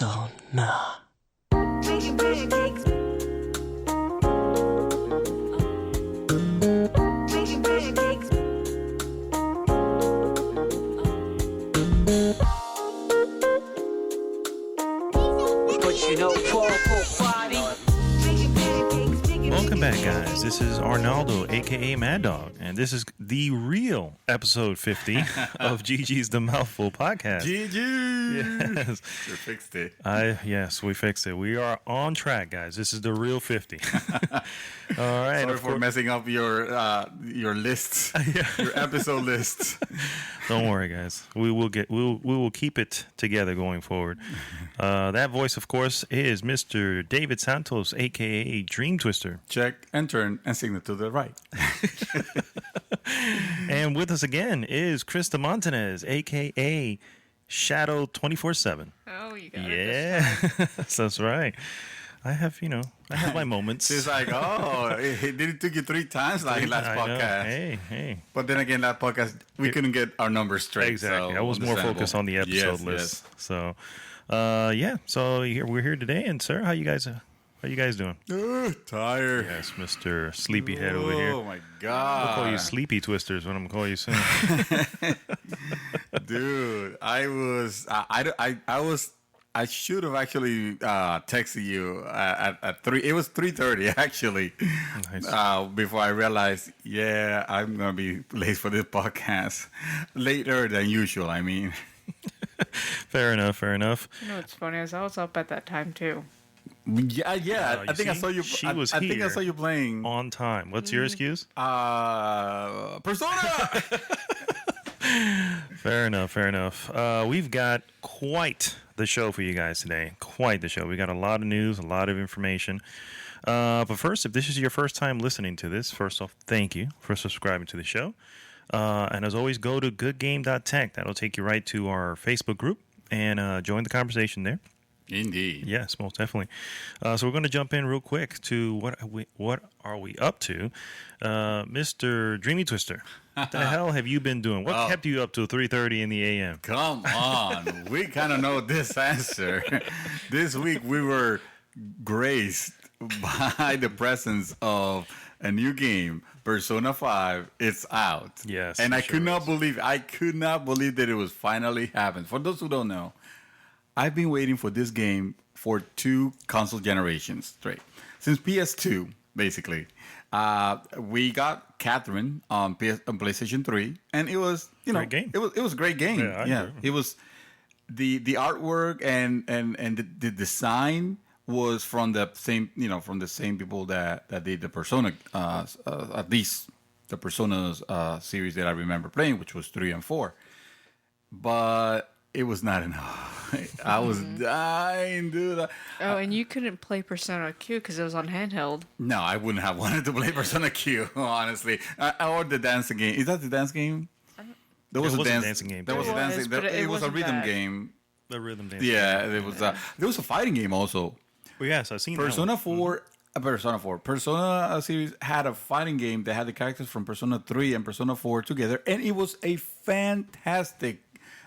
Persona. Making pancakes. Making pancakes. But you know, party. Making pancakes. Welcome back, guys. This is Arnaldo, aka Mad Dog, and this is the real episode 50 of GG's The Mouthful podcast. GG! Yes. You fixed it. Yes, we fixed it. We are on track, guys. This is the real 50. All right. Sorry for messing up your lists, your episode lists. Don't worry, guys. We will keep it together going forward. That voice, of course, is Mr. David Santos, aka Dream Twister. Check and turn and signal to the right. And with us again is Krista Montanez, aka Shadow 24/7. Oh, you got it. Yeah, that's right. I have my moments. She's like, oh, it didn't took you 3 times like last I know. podcast. Hey. But then again, that podcast, we couldn't get our numbers straight. Exactly. So I was more understandable. focused on the episode list. So, So we're here today, and sir, how you guys doing? Tired. Yes, Mr. Sleepyhead over here. Oh my I'll god. call you Sleepy Twisters when I'm gonna call you soon. Dude, I should have actually texted you at 3. It was 3:30 actually. Nice. Before I realized, I'm gonna be late for this podcast, later than usual. I mean, Fair enough. You know what's funny is I was up at that time too. yeah. you I think I see? saw you. She I was think I here. saw you playing. On time. What's your excuse? Persona. Fair enough. We've got quite the show for you guys today. Quite the show. We got a lot of news, a lot of information. But first, if this is your first time listening to this, first off, thank you for subscribing to the show. And as always, go to goodgame.tech. That'll take you right to our Facebook group and join the conversation there. Indeed. Yes, most definitely. So we're going to jump in real quick to what are we up to, Mr. Dreamy Twister? What the hell have you been doing? What kept you up till 3:30 in the a.m.? Come on. We kind of know this answer. This week we were graced by the presence of a new game, Persona 5. It's out. Yes, and it I sure could not is. believe that it was finally happened. For those who don't know, I've been waiting for this game for 2 console generations straight. Since PS2, basically. We got Catherine on PlayStation 3, and it was, Great game. It was a great game. Yeah, I agree. It was the artwork and the design was from the same people that did the Persona, at least the Persona's series that I remember playing, which was 3 and 4. But it was not enough. I was dying, dude. Oh, and you couldn't play Persona Q because it was on handheld. No, I wouldn't have wanted to play Persona Q, honestly. Or the dancing game. Is that the dance game? There was It a was a dance, dancing game. There was a It dancing. was, but it It was a wasn't rhythm bad. game. The rhythm dance. Yeah, there was a fighting game also. Well, yes, I've seen that Persona one. 4. Persona series had a fighting game that had the characters from Persona 3 and Persona 4 together, and it was a fantastic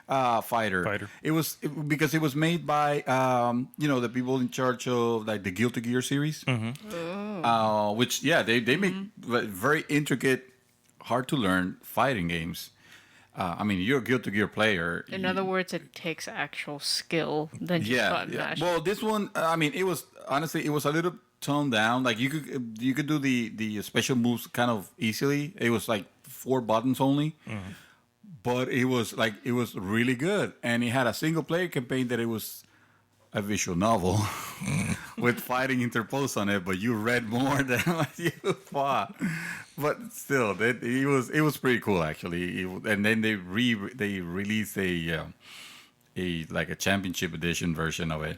fighter. It was because it was made by the people in charge of like the Guilty Gear series, which they make very intricate, hard to learn fighting games. I mean, you're a Guilty Gear player. In other words, it takes actual skill than just button mash. Well, this one, I mean, it was honestly, it was a little toned down. Like you could do the special moves kind of easily. It was like 4 buttons only, but it was really good, and it had a single player campaign that it was a visual novel with fighting interposed on it. But you read more than what you fought. But still, it was pretty cool actually. And then they released a championship edition version of it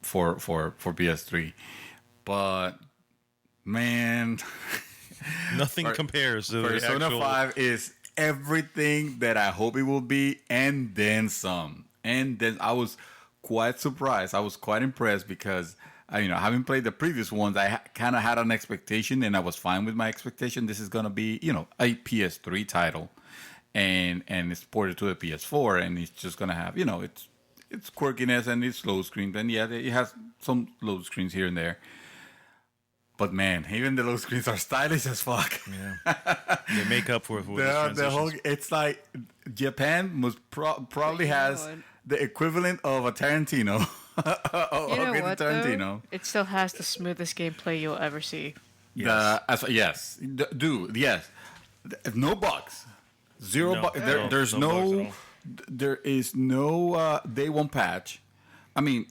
for PS3. But man, Nothing compares to the Persona actual... 5 is everything that I hope it will be, and then some. And then I was quite surprised. I was quite impressed because having played the previous ones, I kind of had an expectation, and I was fine with my expectation. This is gonna be, a PS3 title, and it's ported to the PS4, and it's just gonna have, its quirkiness and its load screens. And yeah, it has some load screens here and there. But man, even the load screens are stylish as fuck. Yeah. They make up for those The whole, transitions. it's like Japan must probably you know has what? the equivalent of a Tarantino. You know Quentin what, Tarantino. though? It still has the smoothest gameplay you'll ever see. Yes, dude. Yes, no bugs, zero No, bugs. no, There's no bugs at no, all. there is no day one patch. I mean,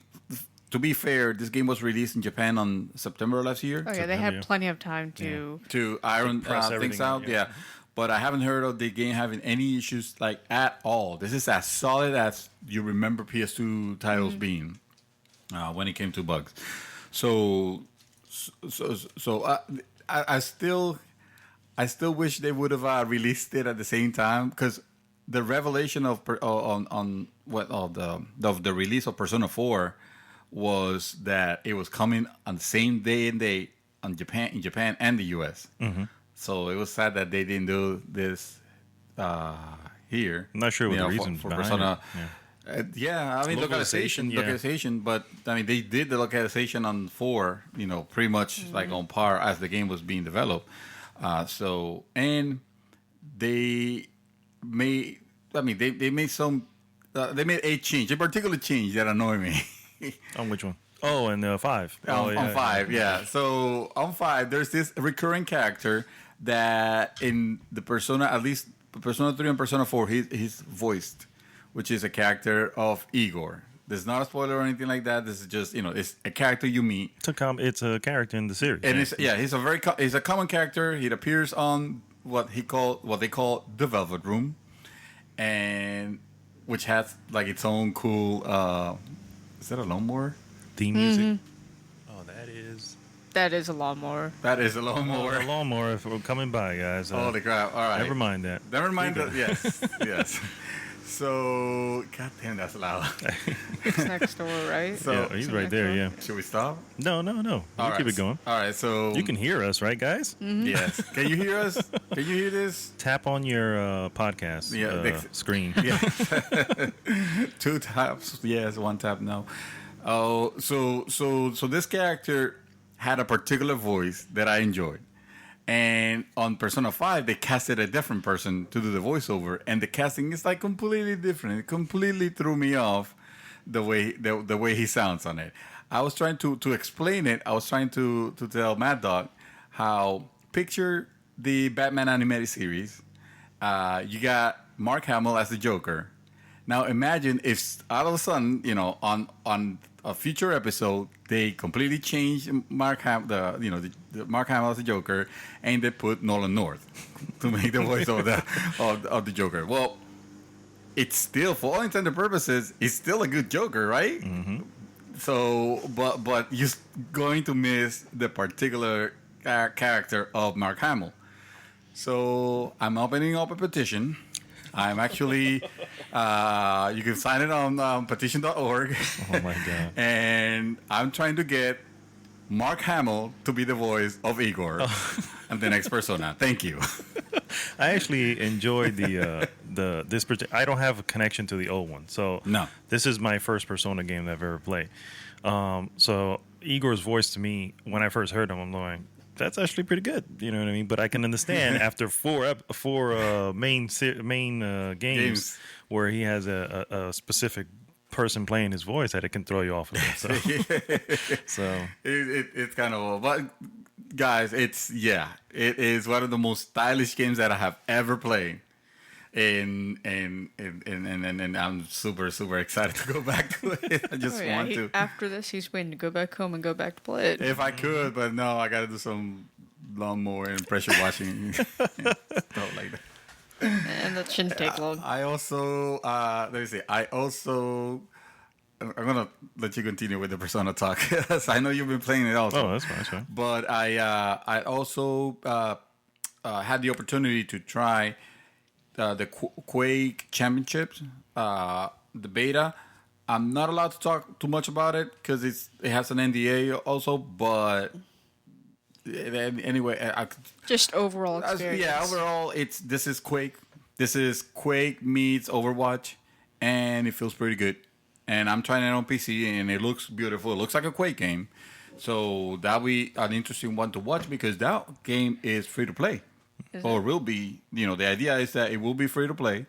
to be fair, this game was released in Japan on September last year Oh yeah, they September. had plenty of time to. to iron press things everything out. out, Yeah. yeah. But I haven't heard of the game having any issues like at all. This is as solid as you remember PS2 titles being when it came to bugs. So I still wish they would have released it at the same time because the revelation of the release of Persona 4 was that it was coming on the same day and date in Japan and the US. So it was sad that they didn't do this here. I'm not sure what you the know, reasons for behind Persona. it. Yeah, I mean Localization, yeah. localization, but I mean they did the localization on 4, pretty much like on par as the game was being developed. And they made, they made some, they made a change, a particular change that annoyed me. On which one? Oh, and 5. On 5, yeah. So on 5, there's this recurring character that in the Persona, at least Persona 3 and Persona 4, he's voiced, which is a character of Igor. There's not a spoiler or anything like that. This is just, it's a character you meet. It's a character in the series. And yeah. he's a common character. He appears on what they call the Velvet Room, and which has like its own cool, is that a lawnmower? Theme music. Oh, that is. That is a lawnmower. That is a lawnmower. A lawnmower if we're coming by, guys. Holy crap! All right, Never mind that. Never mind that. Yes, yes. So, God damn, that's loud. It's next door, right? So- Yeah, he's right there. Yeah. Should we stop? No. You All keep right. it going. All right, so You can hear us, right, guys? Yes. Can you hear us? Can you hear this? Tap on your podcast screen. Yeah. 2 taps. Yes. 1 tap. No. Oh, so this character had a particular voice that I enjoyed. And on Persona 5, they casted a different person to do the voiceover, and the casting is like completely different. It completely threw me off the way he sounds on it. I was trying to explain it. I was trying to tell Mad Dog how picture the Batman animated series. You got Mark Hamill as the Joker. Now imagine if all of a sudden, on a future episode, they completely changed Mark Hamill, the Mark Hamill as the Joker, and they put Nolan North to make the voice of the Joker. Well, it's still, for all intents and purposes, it's still a good Joker, right? Mm-hmm. So, but you're going to miss the particular character of Mark Hamill. So I'm opening up a petition. I'm actually, you can sign it on petition.org. Oh my god. And I'm trying to get Mark Hamill to be the voice of Igor and the next Persona. Thank you. I actually enjoyed this. I don't have a connection to the old one, so No. This is my first Persona game that I've ever played. So Igor's voice to me, when I first heard him, I'm going, that's actually pretty good. You know what I mean? But I can understand after four main games where he has a specific person playing his voice that it can throw you off a bit. So It's kind of, but guys, it is one of the most stylish games that I have ever played. And I'm super, super excited to go back to it. I just want to. After this, he's waiting to go back home and go back to play it. If I could, but no, I got to do some lawnmower and pressure washing and stuff like that. And that shouldn't take long. I also, let me see. I'm gonna let you continue with the Persona talk. I know you've been playing it also. oh, that's fine. That's fine. But I also had the opportunity to try the Quake Championships, the beta. I'm not allowed to talk too much about it because it has an NDA also. But anyway, I could, Just overall experience. yeah, overall, this is Quake. This is Quake meets Overwatch, and it feels pretty good. and I'm trying it on PC, and it looks beautiful. It looks like a Quake game. So that'll be an interesting one to watch because that game is free to play. Or will be. The idea is that it will be free to play,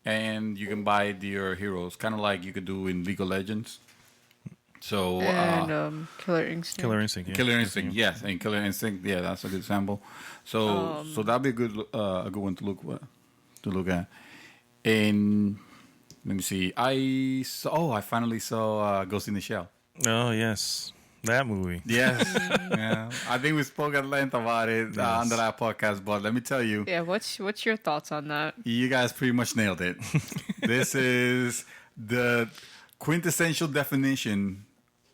and you can buy your heroes, kind of like you could do in League of Legends. So And Killer Instinct. Killer Instinct. Yeah. Killer Instinct, yes, and Killer Instinct, yeah, that's a good sample. So that'll be a good one to look at. And let me see, I finally saw Ghost in the Shell. Oh yes, that movie. Yes, yeah. I think we spoke at length about it on the last podcast, but let me tell you, Yeah, what's your thoughts on that? you guys pretty much nailed it. This is the quintessential definition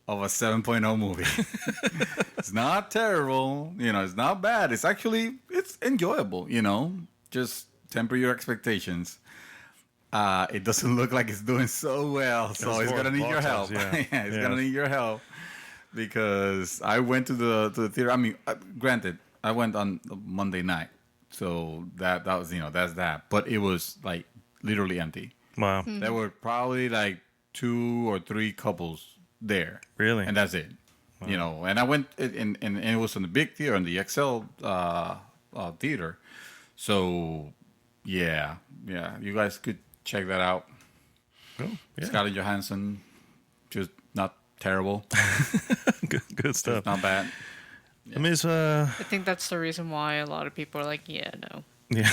of a 7.0 movie. It's not terrible, it's not bad. It's enjoyable, Just temper your expectations. It doesn't look like it's doing so well, so it's gonna need your help. Yeah. It's gonna need your help because I went to the theater. I mean, granted, I went on Monday night, so that was that's that. But it was like literally empty. Wow. There were probably like 2 or 3 couples there. Really? And that's it. And I went and it was in the big theater, in the XL theater. So yeah, you guys could check that out. Oh, yeah. Scarlett Johansson, just not terrible, Good stuff. not bad. I mean, it's, I think that's the reason why a lot of people are like, yeah, no. yeah,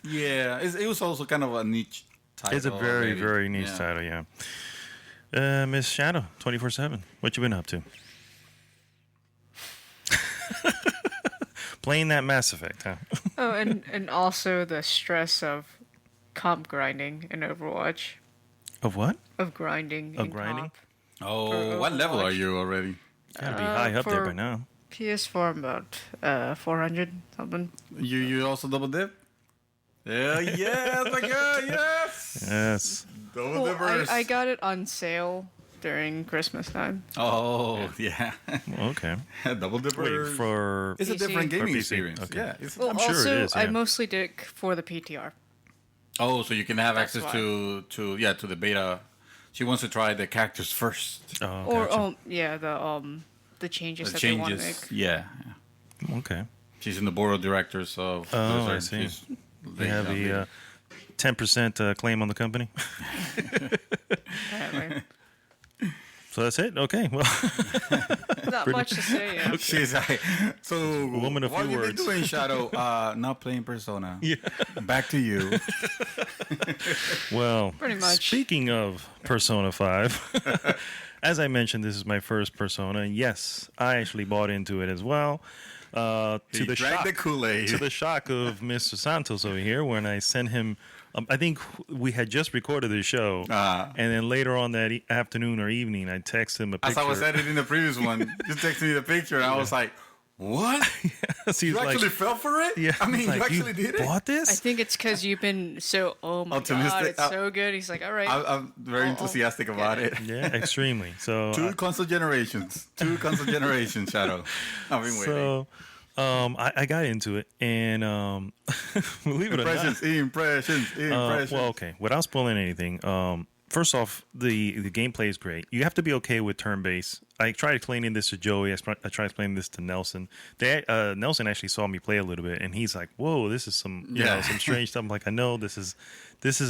Yeah, it was also kind of a niche title. it's a very, already. very niche title. Yeah. Miss Shadow, 24/7. What you been up to? Playing that Mass Effect, huh? Oh, and also the stress of comp grinding in Overwatch. Of what? Of grinding. Of in grinding? comp. Oh, what level are you already? Gotta be high up there for- by now. PS4, I'm about 400 something. You also double dip? Yeah, yes, my God, yes. Yes. Double Well, dippers. I got it on sale during Christmas time. Oh, yeah. Okay. Double dippers. Wait, for It's a PC. different gaming PC, experience. okay. Yeah. Well, I'm sure it also, is, I yeah. mostly did it for the PTR. Oh, so you can have That's access why. to the beta. She wants to try the characters first. oh, Or gotcha. the changes The that they want to changes. make. Yeah. Okay. She's in the board of directors of Oh, I Blizzard. see. They have the 10% claim on the company. Apparently. So that's it. Okay. Well, Not much to say. Yeah. She's like, so woman of what few have you words. been doing, Shadow? Not playing Persona. Yeah. Back to you. well. Pretty much. Speaking of Persona 5, as I mentioned, this is my first Persona. Yes, I actually bought into it as well. To He the drank shock, the Kool-Aid. to the shock of Mr. Santos over here, when I sent him. I think we had just recorded the show, and then later on that afternoon or evening, I texted him a picture. As I was editing the previous one, you texted me the picture, and I was like, what? So he's You like, actually fell for it? yeah, I mean, he's like, you actually did it? Bought I this? think it's because you've been so, oh my Optimistic. god, it's so good. He's like, all right. I'm very enthusiastic about it. Yeah, extremely. So, Two console generations, Shadow. I've been waiting. so I got into it, and believe it or not, Impressions. well, okay. Without spoiling anything, first off, the gameplay is great. You have to be okay with turn-based. I tried explaining this to Joey. I tried explaining this to Nelson. Nelson actually saw me play a little bit, and he's like, "Whoa, this is some some strange stuff." I'm like, "I know this is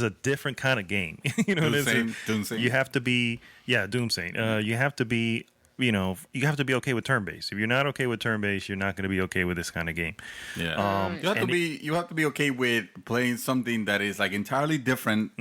a different kind of game." You know, Doomsday. you have to be Doomsday. You have to be. You have to be okay with turn-based. If you're not okay with turn-based, you're not going to be okay with this kind of game. Yeah. You have to be okay with playing something that is like entirely different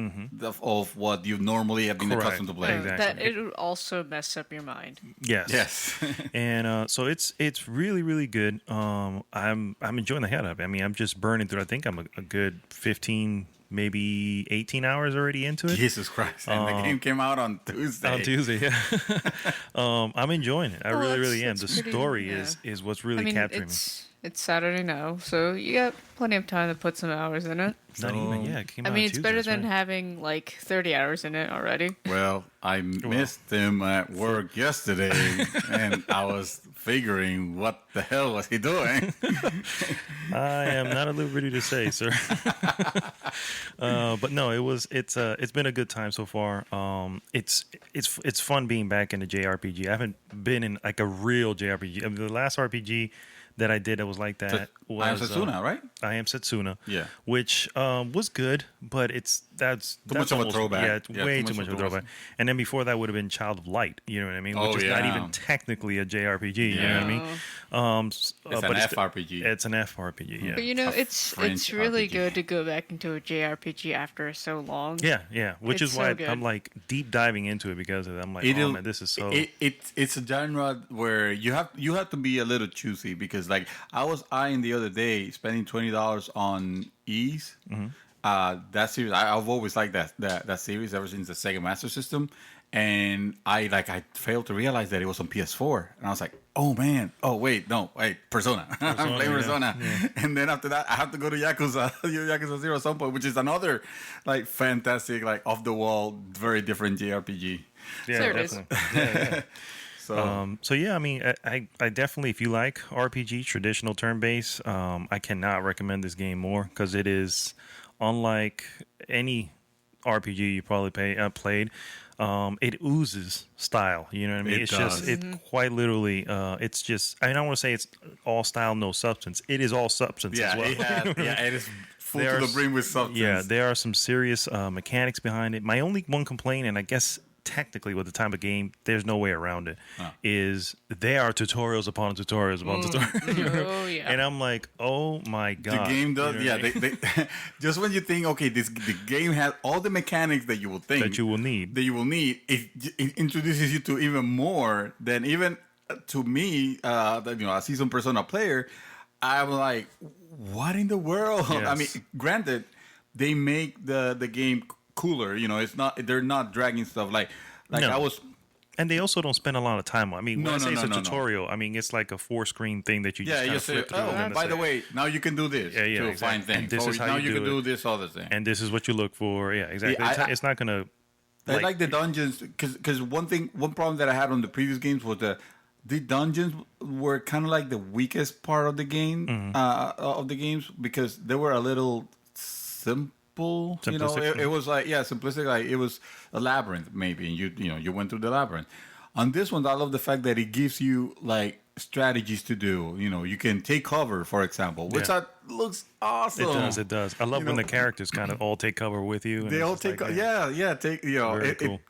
of what you normally have been Correct. accustomed to playing. Exactly. That it would also mess up your mind. Yes. Yes. And so it's really, really good. I'm enjoying the hell out of it. I mean, I'm just burning through. I think I'm a good 15, maybe 18 hours already into it. Jesus Christ. And the game came out on Tuesday. On Tuesday, yeah. I'm enjoying it. I Well, really, that's- really am. that's The pretty- story yeah. is what's really I mean, capturing me. It's Saturday now, so you got plenty of time to put some hours in it. Not even, yeah, it came I out mean, on it's Tuesday, better that's than right. having like 30 hours in it already. Well, I missed him at work yesterday, and I was figuring what the hell was he doing. I am not at liberty to say, sir. But no, it's been a good time so far. It's fun being back in the JRPG. I haven't been in like a real JRPG. I mean, the last RPG that I did that was like that was I am Setsuna, right? I Am Setsuna. Yeah. Which was good, but that's much of a almost- throwback. Yeah, it's Yeah, way too too much much of of a a throwback. And then before that would have been Child of Light. You know what I mean? Oh, Which is not yeah. even technically a JRPG. You know what I mean? It's an but FRPG. It's an FRPG. Yeah. But you know, A it's French really RPG. good to go back into a JRPG after so long. Yeah, yeah. Which It's is why so good. I'm like deep diving into it because of that. I'm like, It'll- oh man, this is so. It's a genre where you have to be a little choosy because like I was eyeing the other day spending $20 on Ease. That series I've always liked that series ever since the Sega Master System, and I failed to realize that it was on PS4, and I was like, oh man, Persona. I'm playing yeah, Persona, and then after that I have to go to Yakuza 0 at some point, which is another like fantastic like off the wall very different JRPG. yeah, There it is. definitely. Yeah, yeah. So yeah, I mean, I definitely, if you like RPG, traditional turn-based, I cannot recommend this game more because it is unlike any RPG you probably played. It oozes style. You know what I mean? It It's does. just quite literally. It's just. I don't want to say it's all style, no substance. It is all substance as well. It is full There to are the brim with substance. Yeah, there are some serious mechanics behind it. My only one complaint, and I guess technically with the time of game, there's no way around it, is there are tutorials upon tutorials upon tutorials. Oh yeah. And I'm like, oh my The god. game does, You know what I mean? they just when you think, okay, the game has all the mechanics that you will think That you will need. it introduces you to even more than even to me, a seasoned Persona player. I'm like, what in the world? I Yes. mean, granted, they make the game cooler. You know, they're not dragging stuff like No. I was. And they also don't spend a lot of time on. I mean, when No, I say no, it's a no, no. tutorial, I mean it's like a 4-screen thing that you just Yeah, kind you of say, flip through. and then by it's the like, way, now you can do this Yeah, yeah, to exactly. find things. And this is how now you you can do do it. this other thing. and this is what you look for. Yeah, exactly. Yeah, It's not gonna. I like the dungeons because one problem that I had on the previous games was the dungeons were kind of like the weakest part of the game Mm-hmm. of the games because they were a little simple. You know, Simplistic. it was like simplistic. Like it was a labyrinth maybe, and you went through the labyrinth. On this one, I love the fact that it gives you like strategies to do. You know, you can take cover, for example, which Yeah. looks awesome. It does. I love You when know- the characters kind of all take cover with you. And They it's all just take, like, take, Very cool.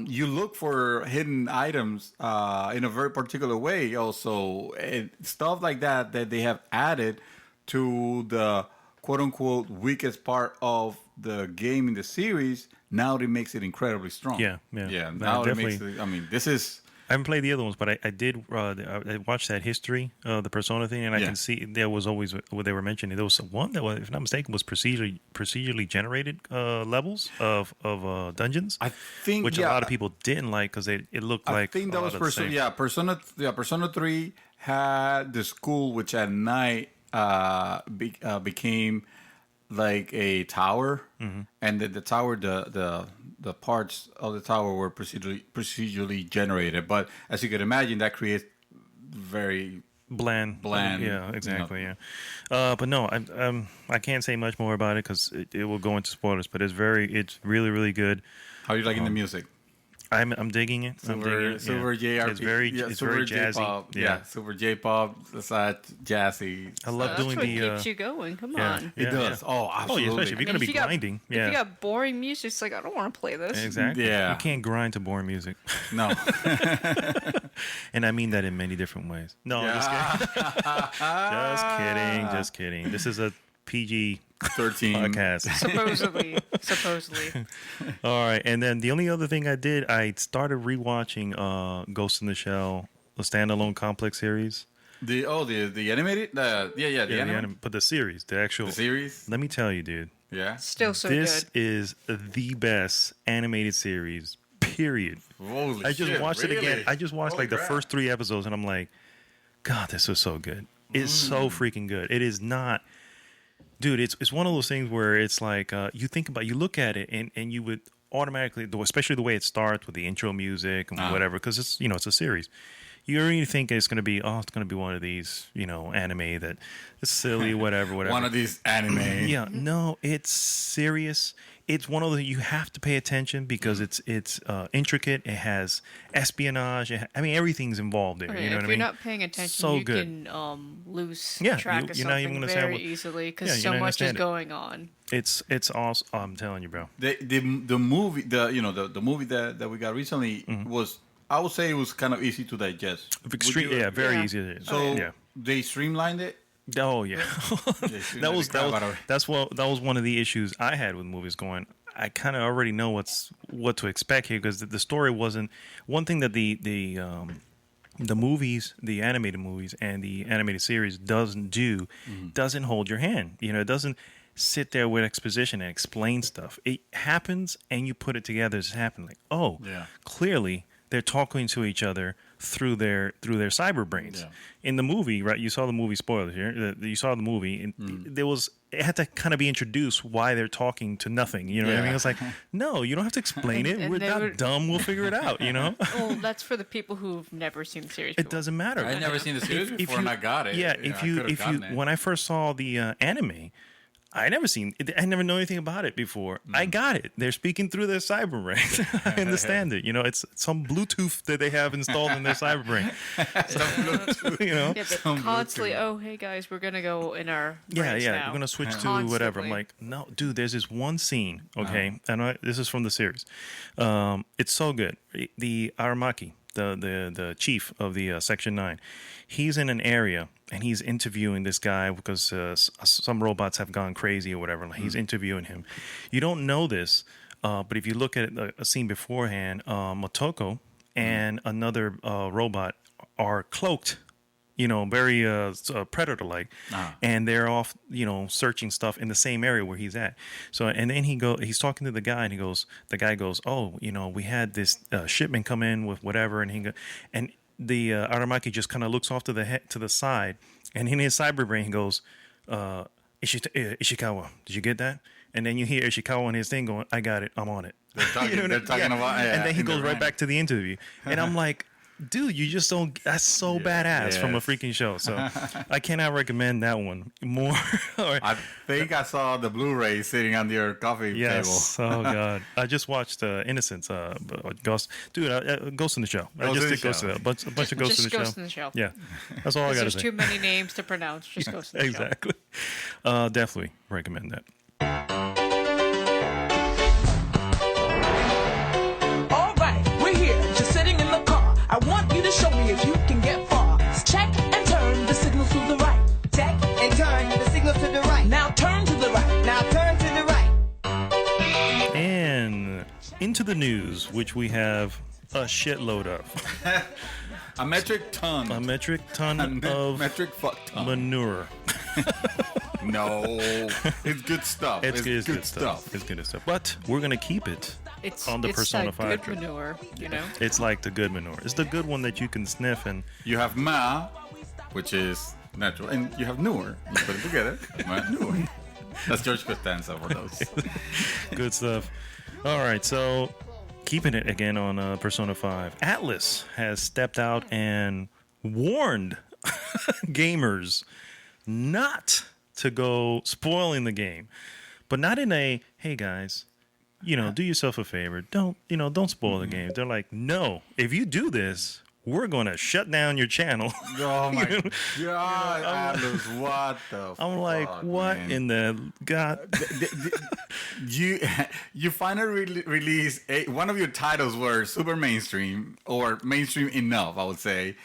you look for hidden items in a very particular way. Also, and stuff like that they have added to the quote unquote weakest part of the game in the series. Now it makes it incredibly strong. Yeah, yeah. yeah. No, Now it makes definitely. it. I mean, this is. I haven't played the other ones, but I did. I watched that history of the Persona thing, and I Yeah. can see there was always what they were mentioning. There was one that, was, if I'm not mistaken, was procedurally generated levels of dungeons. I think which a lot of people didn't like because it looked like. I think that a was lot of the same. Persona 3 had the school which at night became like a tower, Mm-hmm. and the tower the parts of the tower were procedurally generated. But as you can imagine, that creates very Bland. Bland, Yeah, exactly. Yeah. But no, I can't say much more about it because it will go into spoilers. But it's really, really good. how are you liking the music? I'm digging it. I'm digging it. Super yeah. JRPG. It's very jazzy. J-pop. Yeah. Super J-pop, jazzy. I love That's doing what the. keeps you going. Come yeah. on. It Yeah, does. yeah. Oh, Oh, absolutely. yeah, especially if you're gonna if be you got- grinding. If Yeah. you got boring music, it's like I don't want to play this. Exactly. Yeah. You can't grind to boring music. No. And I mean that in many different ways. No, I'm just kidding. Just kidding. This is a PG 13. podcast. Supposedly. All right. And then the only other thing I did, I started rewatching Ghost in the Shell, the standalone complex series. The animated? The animated? But the series, the actual. The series? Let me tell you, dude. Yeah. Still so This good. is the best animated series, Period. Holy I just shit, watched it again. really? I just watched Holy like the crap. first 3 episodes, and I'm like, God, this is so good. It's so freaking good. It is not, dude. It's one of those things where it's like you look at it, and you would automatically, especially the way it starts with the intro music and whatever, because it's it's a series. You already think it's going to be it's going to be one of these anime that is silly, whatever. One of these anime. Yeah, no, it's serious. It's one of the you have to pay attention because it's intricate. It has espionage. Everything's involved there. Okay, You know if what I you're mean? not paying attention, So you good. can lose Yeah, track of you're not even something gonna say very what- easily Yeah, because you're so not gonna much is understand it. going on. It's awesome. I'm telling you, bro. The movie the movie that we got recently was, I would say, it was kind of easy to digest. Would Extreme, you- yeah, very Yeah. easy. So yeah. they streamlined it. Oh yeah, streamlined that was the crap out of it. that was one of the issues I had with movies. Going, I kind of already know what to expect here because the story wasn't one thing that the movies, the animated movies and the animated series doesn't do, doesn't hold your hand. It doesn't sit there with exposition and explain stuff. It happens and you put it together as it happened. Like, oh, Yeah. clearly they're talking to each other through their cyber brains. Yeah. In the movie, right? You saw the movie. Spoilers here. You saw the movie, and it had to kind of be introduced why they're talking to nothing. You know what I Yeah. mean? It's like, no, you don't have to explain it. And We're they not were- dumb. We'll figure it out. Well, that's for the people who've never seen the series. It before. doesn't matter. I never seen the series before, and I got it. Yeah, I could've gotten it. when I first saw the anime, I never know anything about it before. I got it. They're speaking through their cyber brain. I understand it. It's some Bluetooth that they have installed in their cyber brain. Yeah, they're Some constantly. Bluetooth. Oh, hey guys, we're gonna go in our Yeah, brains yeah. now. We're gonna switch to whatever. I'm Constantly. like, no, dude. There's this one scene. Okay, and this is from the series. It's so good. The Aramaki, the chief of the Section 9, he's in an area and he's interviewing this guy because some robots have gone crazy or whatever. Like, he's interviewing him. You don't know this, but if you look at a scene beforehand, Motoko and another robot are cloaked. Very predator-like, and they're off, searching stuff in the same area where he's at. So, and then he's talking to the guy, and the guy goes, "Oh, we had this shipment come in with whatever," and the Aramaki just kind of looks off to the side, and in his cyber brain he goes, "Ishikawa, did you get that?" And then you hear Ishikawa on his thing going, "I got it, I'm on it." They're talking, they're talking about, and then he in the goes right rant. back to the interview, and I'm like, dude, you just don't. That's so badass from a yes. freaking show. So I cannot recommend that one more. Or- I think I saw the Blu-ray sitting on your coffee yes. Oh god. I just watched Innocence. Ghost. Dude, Ghost in the Shell. I Ghost just in the did Ghost in Shell. the a bunch of Ghost Just in the Shell. Ghost in the Shell. Yeah, that's all I gotta There's say. too many names to pronounce. Just Ghost in the Shell. Exactly. Definitely recommend that. All right, we're here, just sitting in the car. I want you to show me if you can get far. Check and turn the signal to the right. Check and turn the signal to the right. Now turn to the right. Now turn to the right. And into the news, which we have a shitload of. A metric ton. A metric ton of metric fuck ton. manure. No, it's good stuff. It's good stuff. It's good stuff. But we're gonna keep it It's on the it's Persona like 5 good trip. manure, It's like the good manure. It's the good one that you can sniff and You have ma, which is natural, and you have newer. You put it together. Ma, newer. That's George Costanza for those. good stuff. All right, so keeping it again on Persona 5. Atlas has stepped out and warned gamers not to go spoiling the game, but not in a hey guys, do yourself a favor, don't spoil the game. They're like, no, if you do this, we're gonna shut down your channel. Oh my god, Atlas, what the I'm like, fuck, what man? in the god? You finally release one of your titles were super mainstream or mainstream enough, I would say,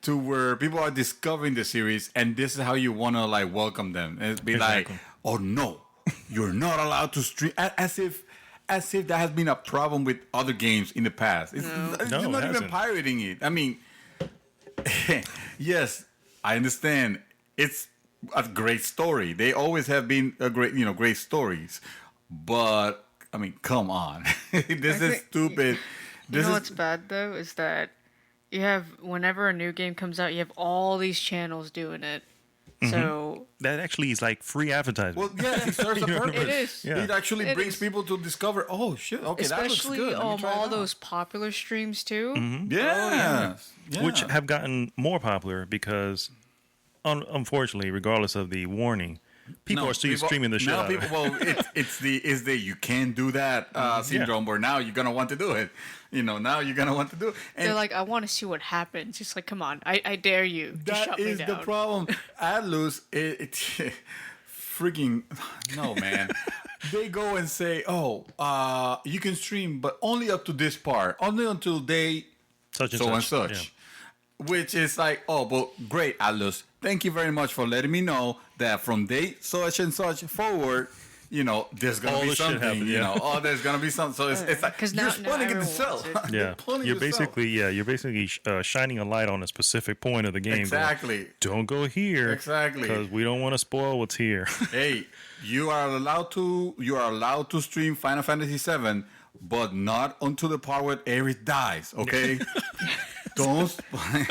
to where people are discovering the series, and this is how you want to like welcome them and be Exactly. like, oh no, you're not allowed to stream, as if that has been a problem with other games in the past. It's No, you're it not even hasn't. pirating it. I mean, yes, I understand. It's a great story. They always have been great stories. But I mean, come on, this is think- stupid. You know what's bad though is that you have whenever a new game comes out, you have all these channels doing it. So That actually is like free advertising. Well, yes, it serves a purpose. it is. Yeah. It actually It brings is. people to discover. Oh shit! Okay, that looks Especially good. Let me try it all out. those popular streams too. Yes. Yeah. Which have gotten more popular because, unfortunately, regardless of the warning, people are still streaming the shit now out of it. Well, it's the you can't do that syndrome where now you're gonna want to do it. Now you're gonna want to do it. And They're like, I want to see what happens. Just like, come on, I dare you to that shut me is down. the problem. Atlus, freaking no, man. They go and say, "Oh, you can stream, but only up to this part, only until day Such and so and such. such." Which is like, oh, well, great, Atlus. Thank you very much for letting me know that from date such and such forward, there's gonna All be the shit something. happened, yeah. There's gonna be something. So it's like 'Cause you're now spawning it to everyone sell. wants it. Yeah, Pulling you're yourself. basically shining a light on a specific point of the game. going, Exactly. Don't go here. Exactly. Because we don't want to spoil what's here. Hey, you are allowed to stream Final Fantasy VII, but not until the part where Aerith dies. Okay. Don't.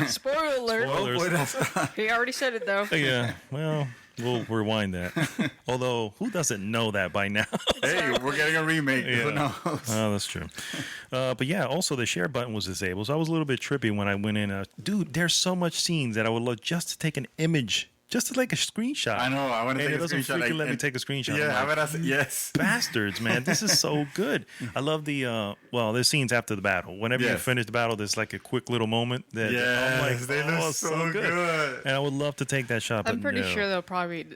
Spoiler alert! Spoilers. He already said it though. Yeah. Well, we'll rewind that. Although, who doesn't know that by now? Hey, we're getting a remake. Who Yeah. knows? Oh, that's true. But yeah, also the share button was disabled, so I was a little bit trippy when I went in. Dude, there's so much scenes that I would love just to take an image, just to like a screenshot. I know. I want to And take it a doesn't screenshot. freaking let me take a screenshot. Yeah, I'm like, have it as yes. bastards, man. This is so good. I love there's scenes after the battle. Whenever you Yes. finish the battle, there's like a quick little moment that I'm Yes, like, they look oh, so good. And I would love to take that shot, but I'm pretty no. sure they'll probably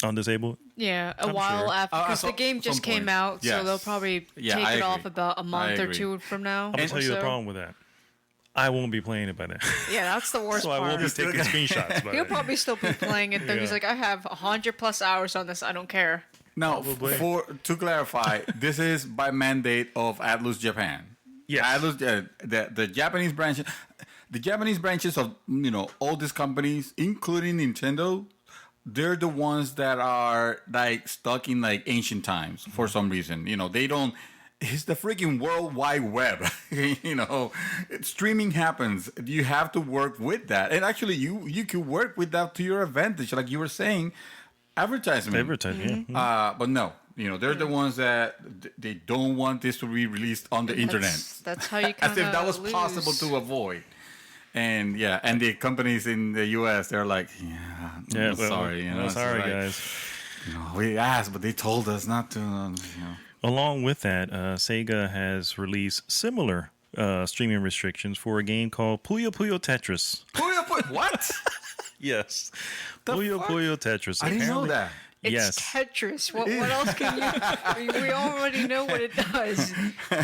Undisabled? yeah, a I'm while sure. after because some- the game just some came point. out, Yes. so they'll probably Yeah, take I it off agree. about a month or agree. two from now. I'm going to tell you the so. problem with that. I won't be playing it by then. Yeah, that's the worst So I won't part. be taking screenshots by He'll then. probably still be playing it though. He's Yeah. like, I have 100+ hours on this. I don't care. Now, Probably. to clarify, this is by mandate of Atlus Japan. Yes. Atlus, the Japanese branches of all these companies, including Nintendo, they're the ones that are like stuck in like ancient times for some reason. They don't. It's the freaking World Wide Web. Streaming happens. You have to work with that, and actually, you can work with that to your advantage, like you were saying. Advertisement. Advertising, yeah. But no, they're the ones that they don't want this to be released on the internet. That's how you kind As if that was possible to avoid. And yeah, and the companies in the U.S. they're like, Yeah, I'm sorry, well, it's sorry, like, guys. we asked, but they told us not to. Along with that, Sega has released similar streaming restrictions for a game called Puyo Puyo Tetris. What? Yes. The Puyo fuck? Puyo Tetris. I didn't know Apparently- that. It's Yes. Tetris. What else can you? We already know what it does.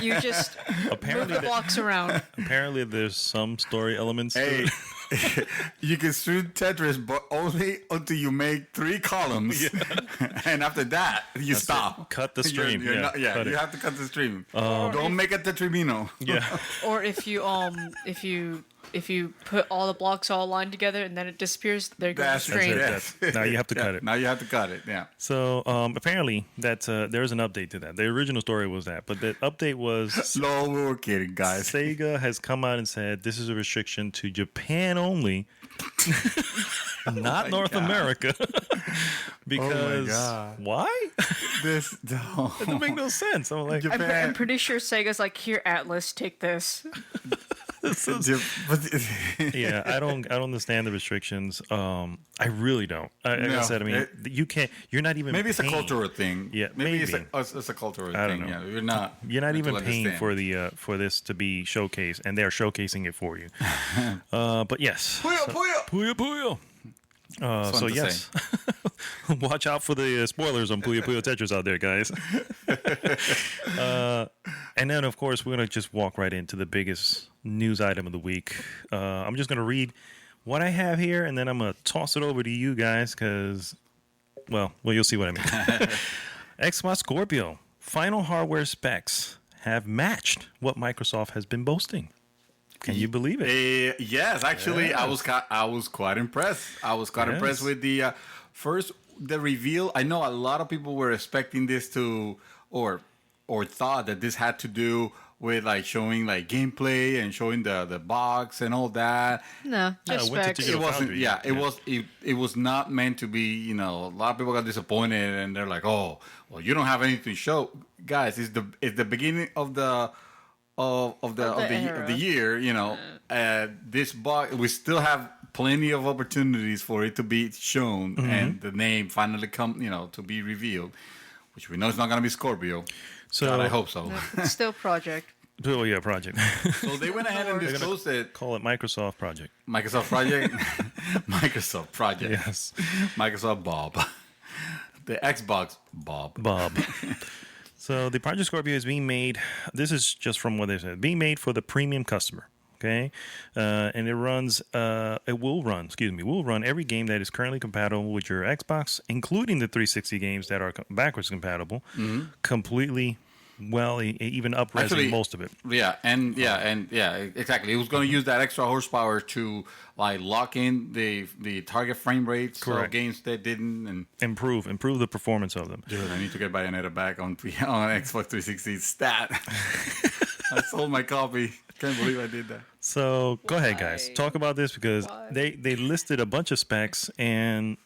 You just move Apparently, the blocks around. apparently there's some story elements to Hey, it. you can stream Tetris, but only until you make 3 columns, and after that you stop. Cut the You're- stream. you're Yeah, not- cut you it. have to cut the stream. Don't make it Tetrimino. Yeah. Or if you put all the blocks all aligned together and then it disappears, there goes the That's stream. it. Now you have to cut it. Now you have to cut it. Yeah. So apparently that's there's an update to that. The original story was that, but the update was No, we were kidding, guys. Sega has come out and said this is a restriction to Japan only, not North God. America. Because God. why? This It doesn't make no sense. I'm like, I'm pretty sure Sega's like, here, Atlas, take this. yeah, I don't understand the restrictions. I really don't. Like I No, said, I mean, you can't. You're not even. Maybe it's a paying. cultural thing. Yeah, maybe maybe. it's a cultural I thing. don't know. Yeah, you're not. You're not even to paying understand. for the for this to be showcased, and they're showcasing it for you. But yes, Puyo, Puyo. Puyo Puyo. So fun to yes, watch out for the spoilers on Puyo Puyo Tetris out there, guys. And then, of course, we're gonna just walk right into the biggest news item of the week. I'm just gonna read what I have here, and then I'm gonna toss it over to you guys, because, well, you'll see what I mean. Xbox Scorpio final hardware specs have matched what Microsoft has been boasting. Can you believe it? Yes, actually, Yes. I was quite impressed. I was quite Yes. impressed with the first the reveal. I know a lot of people were expecting this to or thought that this had to do with like showing like gameplay and showing the box and all that. No, just went to specs. Digital It wasn't. Foundry, Yeah, yeah. it was not meant to be. You know, a lot of people got disappointed and they're like, "Oh, well, you don't have anything to show, guys." It's the beginning of the era. year. You know, this box we still have plenty of opportunities for it to be shown and the name finally to be revealed, which we know it's not going to be Scorpio. So God, I hope so. No, it's still Project. Oh yeah, project. So they went ahead and disclosed it. Call it Microsoft Project. Microsoft Project. Microsoft Project. Yes, Microsoft Bob. The Xbox Bob. Bob. So the Project Scorpio is being made. This is just from what they said. Being made for the premium customer. Okay, and it runs. It will run. Excuse me. Will run every game that is currently compatible with your Xbox, including the 360 games that are backwards compatible, completely. Well, even up-resing Actually, most of it. Yeah, exactly. It was going to use that extra horsepower to like lock in the target frame rates of Correct. games that didn't. And Improve the performance of them. dude, I need to get Bayonetta back on Xbox 360 stat. I sold my copy. Can't believe I did that. So go ahead, guys. Why? Talk about this because Why? they listed a bunch of specs and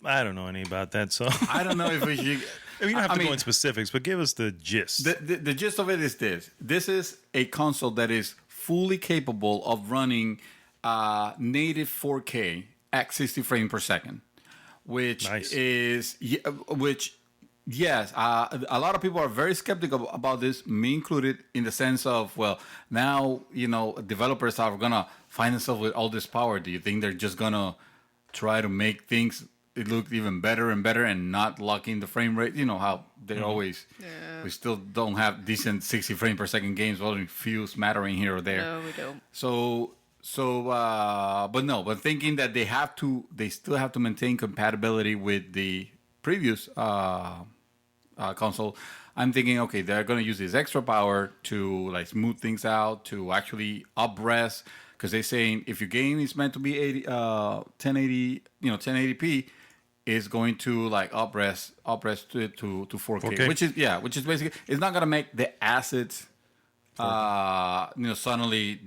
I don't know any about that. So I don't know if we should. we don't have I to go mean, in specifics, but give us the gist. The gist of it is this. This is a console that is fully capable of running native 4K at 60 frames per second, which Nice. yes, a lot of people are very skeptical about this, me included, in the sense of, well, now, developers are going to find themselves with all this power. Do you think they're just going to try to make things it look even better and better and not lock in the frame rate? You know how they're always, we still don't have decent 60 frame per second games, only few smattering here or there. No, we don't. But thinking that they still have to maintain compatibility with the previous console. I'm thinking, okay, they're going to use this extra power to like smooth things out, to actually up-res, because they're saying if your game is meant to be 1080p, it's going to like up-res to it to 4K, 4K. which is basically, it's not going to make the assets suddenly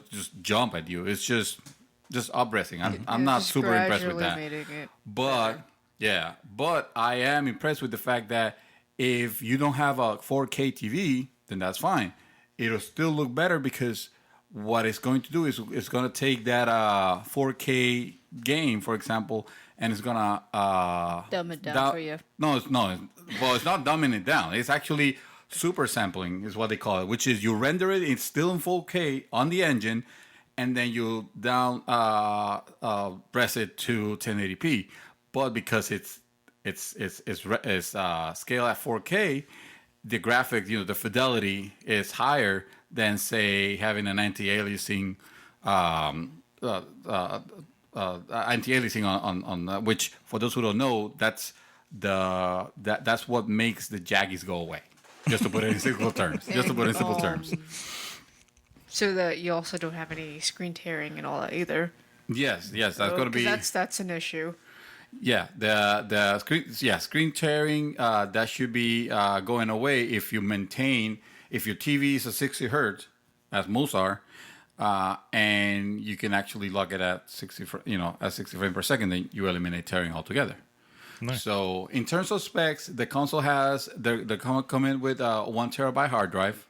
just jump at you. It's just up-resing. I'm not Just super impressed with gradually that. making it But I am impressed with the fact that if you don't have a 4K TV, then that's fine. It'll still look better because what it's going to do is it's going to take that 4K game, for example, and it's going to dumb it down for you. No, it's not. Well, it's not dumbing it down. It's actually super sampling is what they call it, which is you render it, it's still in 4K on the engine, and then you press it to 1080p. But because it's scale at 4K, the graphics, the fidelity is higher than, say, having an anti-aliasing on which, for those who don't know, that's what makes the jaggies go away. Just to put it in simple terms. So that you also don't have any screen tearing and all that either. Yes, that's going to be. That's an issue. Yeah, the screen tearing that should be going away if your TV is a 60 hertz, as most are, and you can actually lock it at 60 frames per second, then you eliminate tearing altogether. Nice. So in terms of specs, the console has they come in with a 1 terabyte hard drive,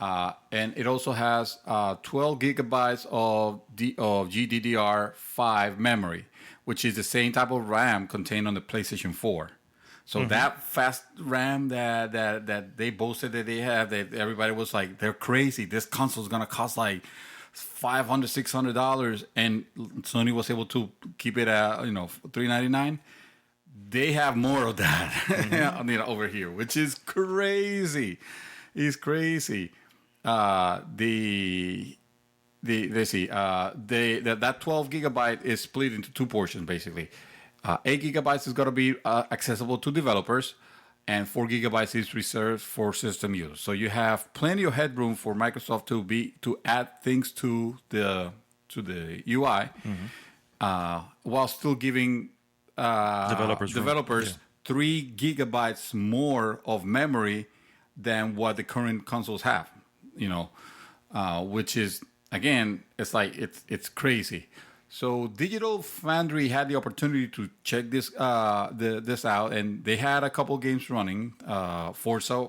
and it also has 12 gigabytes of GDDR5 memory, which is the same type of RAM contained on the PlayStation 4. So that fast RAM that they boasted that they have, that everybody was like, they're crazy. This console is gonna cost like $500, $600, and Sony was able to keep it at $399. They have more of that over here, which is crazy. It's crazy. That 12 gigabyte is split into two portions, basically. 8 gigabytes is going to be accessible to developers, and 4 gigabytes is reserved for system use. So you have plenty of headroom for Microsoft to add things to the UI, while still giving developers 3 gigabytes more of memory than what the current consoles have. which is again, it's like it's crazy. So Digital Foundry had the opportunity to check this out, and they had a couple games running. Forza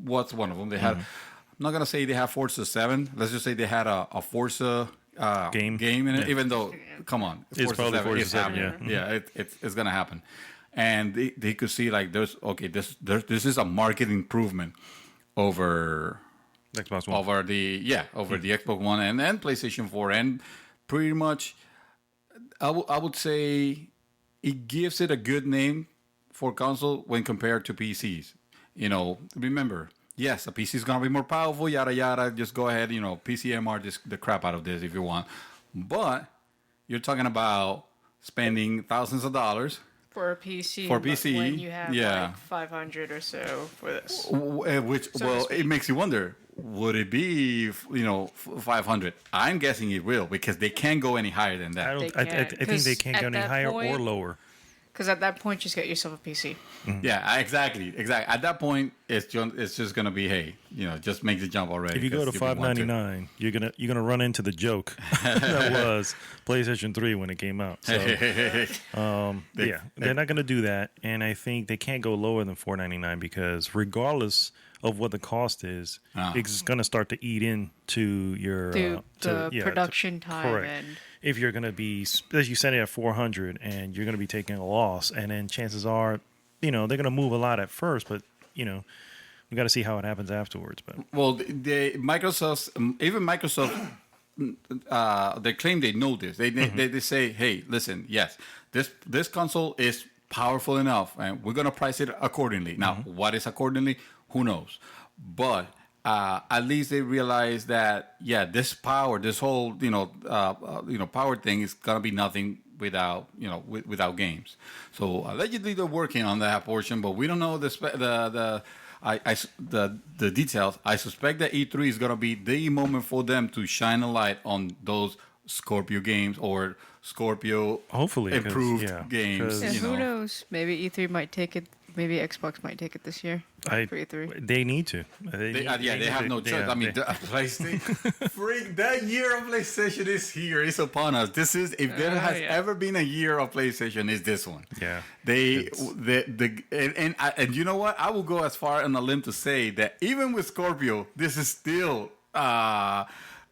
was one of them. They had. I'm not gonna say they have Forza 7. Let's just say they had a Forza game in it. Even though, come on, It's probably Forza 7. Yeah, it's gonna happen. And they could see like this is a market improvement over Xbox One. over the Xbox One and PlayStation 4, and pretty much I would say it gives it a good name for console when compared to PCs. Remember, yes, a PC is gonna be more powerful, yada yada. Just go ahead, PCMR the crap out of this if you want, but you're talking about spending thousands of dollars For a PC. For PC, when you have yeah. like 500 or so for this. Which, So to well, speak. it makes you wonder, would it be, 500? I'm guessing it will, because they can't go any higher than that. I can't, think they 'cause can't go at any that higher or point- lower. Because at that point, just get yourself a PC. Yeah, exactly. At that point, it's just gonna be, hey, just make the jump already. If you go to 'cause want to. $599, you're gonna run into the joke that was PlayStation 3 when it came out. So they're not gonna do that, and I think they can't go lower than $499 because regardless of what the cost is, it's gonna start to eat into your The production time correct. and If you're gonna be, as you said, at 400, and you're gonna be taking a loss, and then chances are, they're gonna move a lot at first, but we got to see how it happens afterwards. But Well, even Microsoft, they claim they know this. They say, hey, listen, yes, this console is powerful enough, and we're gonna price it accordingly. Now, what is accordingly? Who knows? But at least they realize that this power, this whole power thing is gonna be nothing without without games. So allegedly they're working on that portion, but we don't know the details. I suspect that E3 is gonna be the moment for them to shine a light on those Scorpio games or Scorpio hopefully 'cause, improved yeah, games. 'cause- yeah, who knows? Maybe E3 might take it. Maybe Xbox might take it this year. For E3. they need to. They have no choice. I mean, PlayStation, freak, that year of PlayStation is here. It's upon us. This is, if there has ever been a year of PlayStation, it's this one. Yeah. And you know what? I will go as far on a limb to say that even with Scorpio, this is still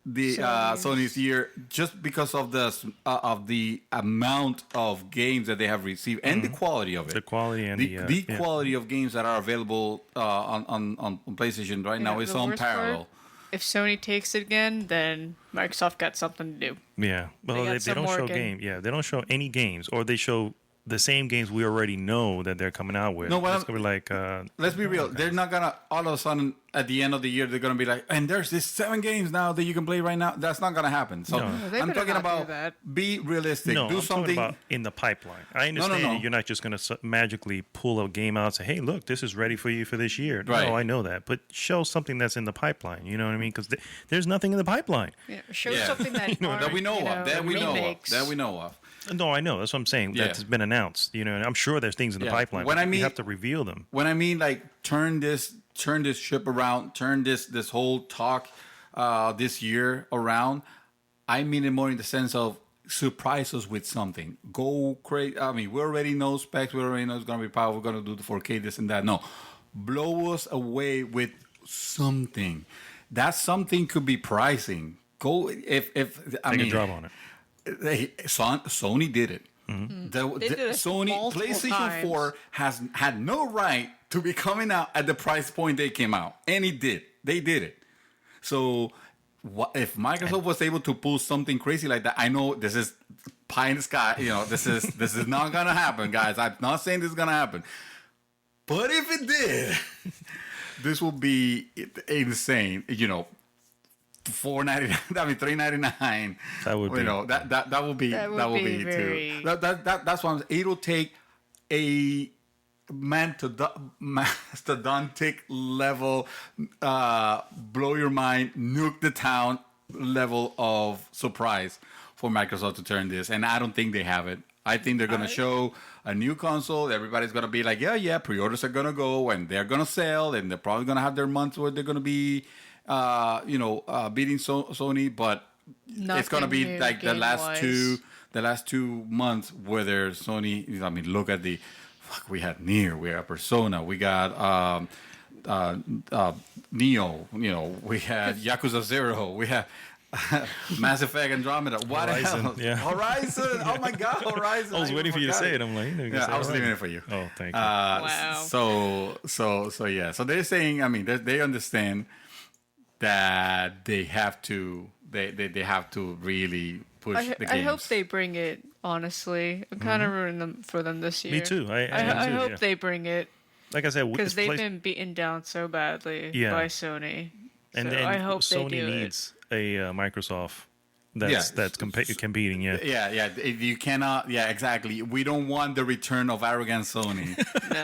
Sony's year, just because of the amount of games that they have received and the quality of it. The quality and the quality of games that are available on PlayStation right now is the worst unparalleled. part, if Sony takes it again, then Microsoft got something to do. Yeah. Well, got they some don't more show again. games. Yeah, they don't show any games, or they show the same games we already know that they're coming out with. No, but it's gonna be like. Let's be real. They're not gonna all of a sudden at the end of the year they're gonna be like, and there's this 7 games now that you can play right now. That's not gonna happen. So No. They I'm better talking not do about that. be realistic. No, Do I'm something. talking about in the pipeline. I understand no. you're not just going to magically pull a game out and say, hey, look, this is ready for you for this year. Right. No, I know that. But show something that's in the pipeline. You know what I mean? Because there's nothing in the pipeline. Yeah, show Yeah. something that that we know of. That we know of. remakes. That we know of. No, I know. That's what I'm saying. Yeah. That's been announced. And I'm sure there's things in the Yeah. pipeline. When but I mean- you have to reveal them. When I mean like turn this ship around, turn this whole talk this year around, I mean it more in the sense of surprise us with something. Go crazy. I mean, we already know specs. We already know it's going to be powerful. We're going to do the 4K, this and that. No, blow us away with something. That something could be pricing. Go if I Take mean, a drop on it. Sony did it. They did it Sony multiple PlayStation times. 4 has had no right to be coming out at the price point they came out, and it did. They did it. So, if Microsoft was able to pull something crazy like that, I know this is pie in the sky. This is not gonna happen, guys. I'm not saying this is gonna happen, but if it did, this will be insane. $4.99. I mean, $3.99. That would be. That will be. That That would will be be very- too. That's why it'll take a mastodontic level, blow your mind, nuke the town level of surprise for Microsoft to turn this, and I don't think they have it. I think they're gonna show a new console. Everybody's gonna be like, yeah, pre-orders are gonna go, and they're gonna sell, and they're probably gonna have their months where they're gonna be beating Sony, but it's gonna be Nothing like new the last 2 months where Sony. I mean, look at we had Nier, we had Persona, we got Neo. We had Yakuza 0, we had Mass Effect Andromeda. What Horizon, else? yeah. Horizon. Oh my God, Horizon. I was waiting for you to say it. I'm like, I was leaving it for you. Oh, thank you. Wow. So yeah. So they're saying, I mean, they understand that they have to really push the games. I hope they bring it. Honestly, I'm kind of rooting for them this year. Me too. I I too, hope yeah. they bring it Like I said, because they've been beaten down so badly Yeah. by Sony. and So then I hope Sony they do needs a Microsoft that's competing. Yeah. Yeah. If you cannot, yeah, exactly. We don't want the return of arrogant Sony.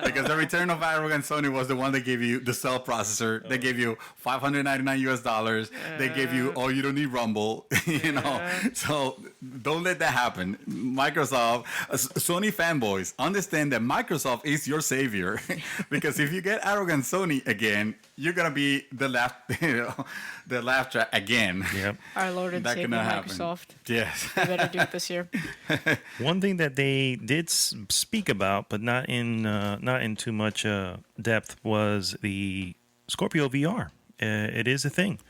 Because the return of arrogant Sony was the one that gave you the cell processor. They gave you $599. They gave you, you don't need Rumble. So don't let that happen. Microsoft, Sony fanboys, understand that Microsoft is your savior. Because if you get arrogant Sony again, you're gonna be the laugh track again. Yep. Our Lord and That Savior cannot happen. Microsoft. Yes. They better do it this year. One thing that they did speak about, but not in too much depth, was the Scorpio VR. It is a thing,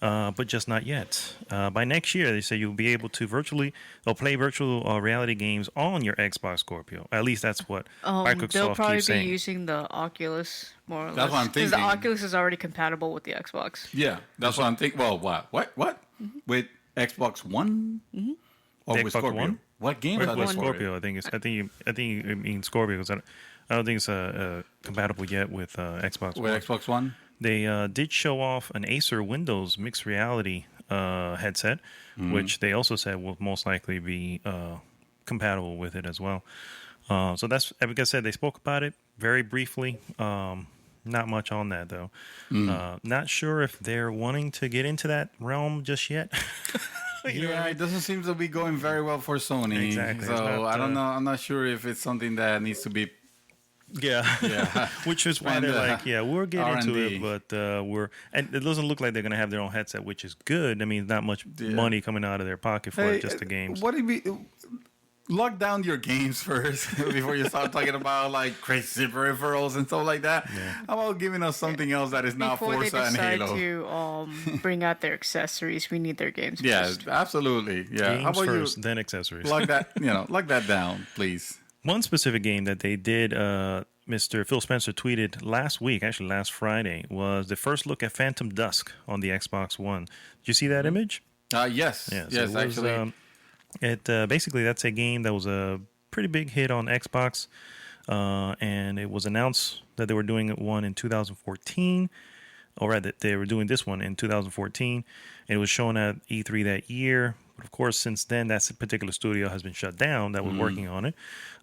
but just not yet. By next year, they say you'll be able to play virtual reality games on your Xbox Scorpio. At least that's what They'll Microsoft probably keeps be saying. using the Oculus more or less. That's what I'm Because the thinking. Oculus is already compatible with the Xbox. Yeah, that's what I'm thinking. Well, what? With Xbox One or The with Xbox Scorpio? One? What games With are there for it? Scorpio, I think you mean Scorpio because I don't think it's compatible yet with Xbox With One. Xbox One? They did show off an Acer Windows mixed reality headset, which they also said will most likely be compatible with it as well. So that's, like I said, they spoke about it very briefly. Not much on that though. Not sure if they're wanting to get into that realm just yet. Yeah, it doesn't seem to be going very well for Sony. Exactly. So It's not, I don't know. I'm not sure if it's something that needs to be. Yeah. Which is why And, they're like, we'll get into R&D. it, but and it doesn't look like they're going to have their own headset, which is good. I mean, not much money coming out of their pocket for just the games. What do you mean? Lock down your games first before you start talking about like crazy peripherals and stuff like that. How about giving us something else that is not Before they Forza and decide Halo? to bring out their accessories, we need their games Yeah, first. absolutely. Yeah. How Games about first, then accessories. you lock that down, please? One specific game that they did, Mr. Phil Spencer tweeted last week, actually last Friday, was the first look at Phantom Dusk on the Xbox One. Did you see that image? Yes. Yeah, so Yes, it was, actually. Basically that's a game that was a pretty big hit on Xbox, and it was announced that they were doing one in 2014, or rather they were doing this one in 2014, and it was shown at E3 that year. But of course, since then, that particular studio has been shut down that was working on it.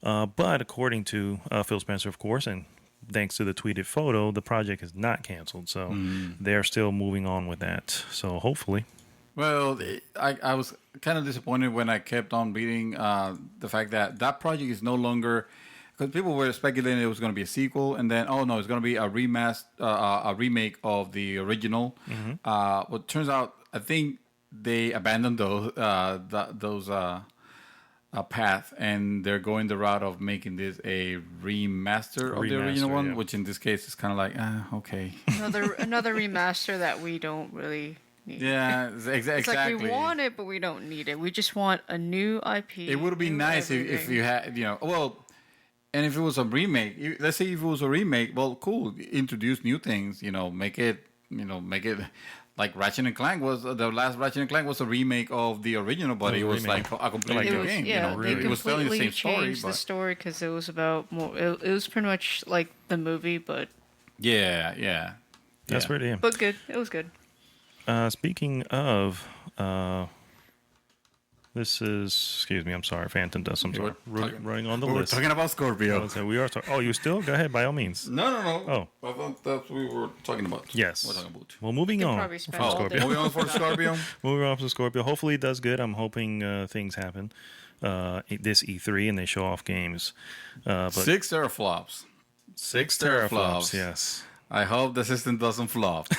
But according to Phil Spencer, of course, and thanks to the tweeted photo, the project is not canceled, so they're still moving on with that. So hopefully. Well, I was kind of disappointed when I kept on reading the fact that project is no longer, because people were speculating it was going to be a sequel, and then it's going to be a remake of the original. Well, it turns out I think they abandoned those path, and they're going the route of making this a remaster of the original one, which in this case is kind of like okay. Another remaster that we don't really need. Yeah, exactly. It's like we want it, but we don't need it. We just want a new IP. It would be new nice if everything. you had, and if it was a remake, let's say if it was a remake, well, cool, introduce new things, make it like Ratchet and Clank was, the last Ratchet and Clank was a remake of the original, but it was like a completely new game. They It was telling the same story, changed the but story because it was about more. It was pretty much like the movie, but That's pretty. Yeah. but good. It was good. Speaking of, this is, excuse me, I'm sorry, Phantom Dust. I'm sorry. Running on the we were list. talking about Scorpio. So we are talking. Oh, you still? Go ahead, by all means. No. Oh. I thought that's what we were talking about. Yes. We're talking about. Well, moving on. probably spend from all Scorpio. day. Moving on for Scorpio. Moving on from Scorpio. Hopefully it does good. I'm hoping things happen this E3 and they show off games. But 6 teraflops. 6 teraflops. Yes. I hope the system doesn't flop.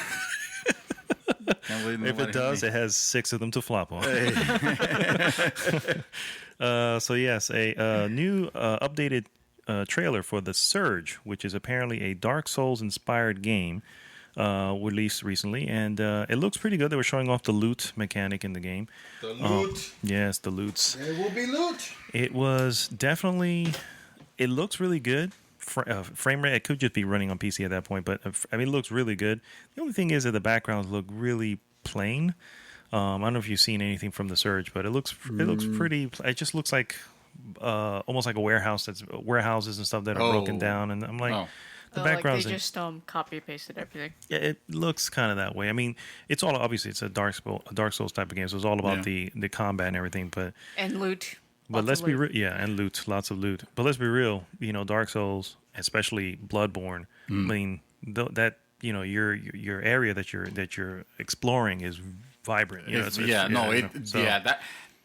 Can't believe If nobody it does, hit it has 6 of them to flop on. So yes, a new updated trailer for The Surge, which is apparently a Dark Souls inspired game, released recently, and it looks pretty good. They were showing off the loot mechanic in the game. The loot. Yes, the loots. There will be loot. It was definitely. It looks really good. Frame rate. It could just be running on PC at that point, but I mean, it looks really good. The only thing is that the backgrounds look really plain. I don't know if you've seen anything from The Surge, but it looks pretty. It just looks like almost like a warehouse. That's warehouses and stuff that are broken down, and I'm like. Oh. The Like backgrounds. they just copy pasted everything. Yeah, it looks kind of that way. I mean, it's all obviously it's a Dark Souls type of game, so it's all about the combat and everything. But Loot. let's be real, and loot, lots of loot. But let's be real, Dark Souls, especially Bloodborne. I mean, that your area that you're exploring is vibrant. That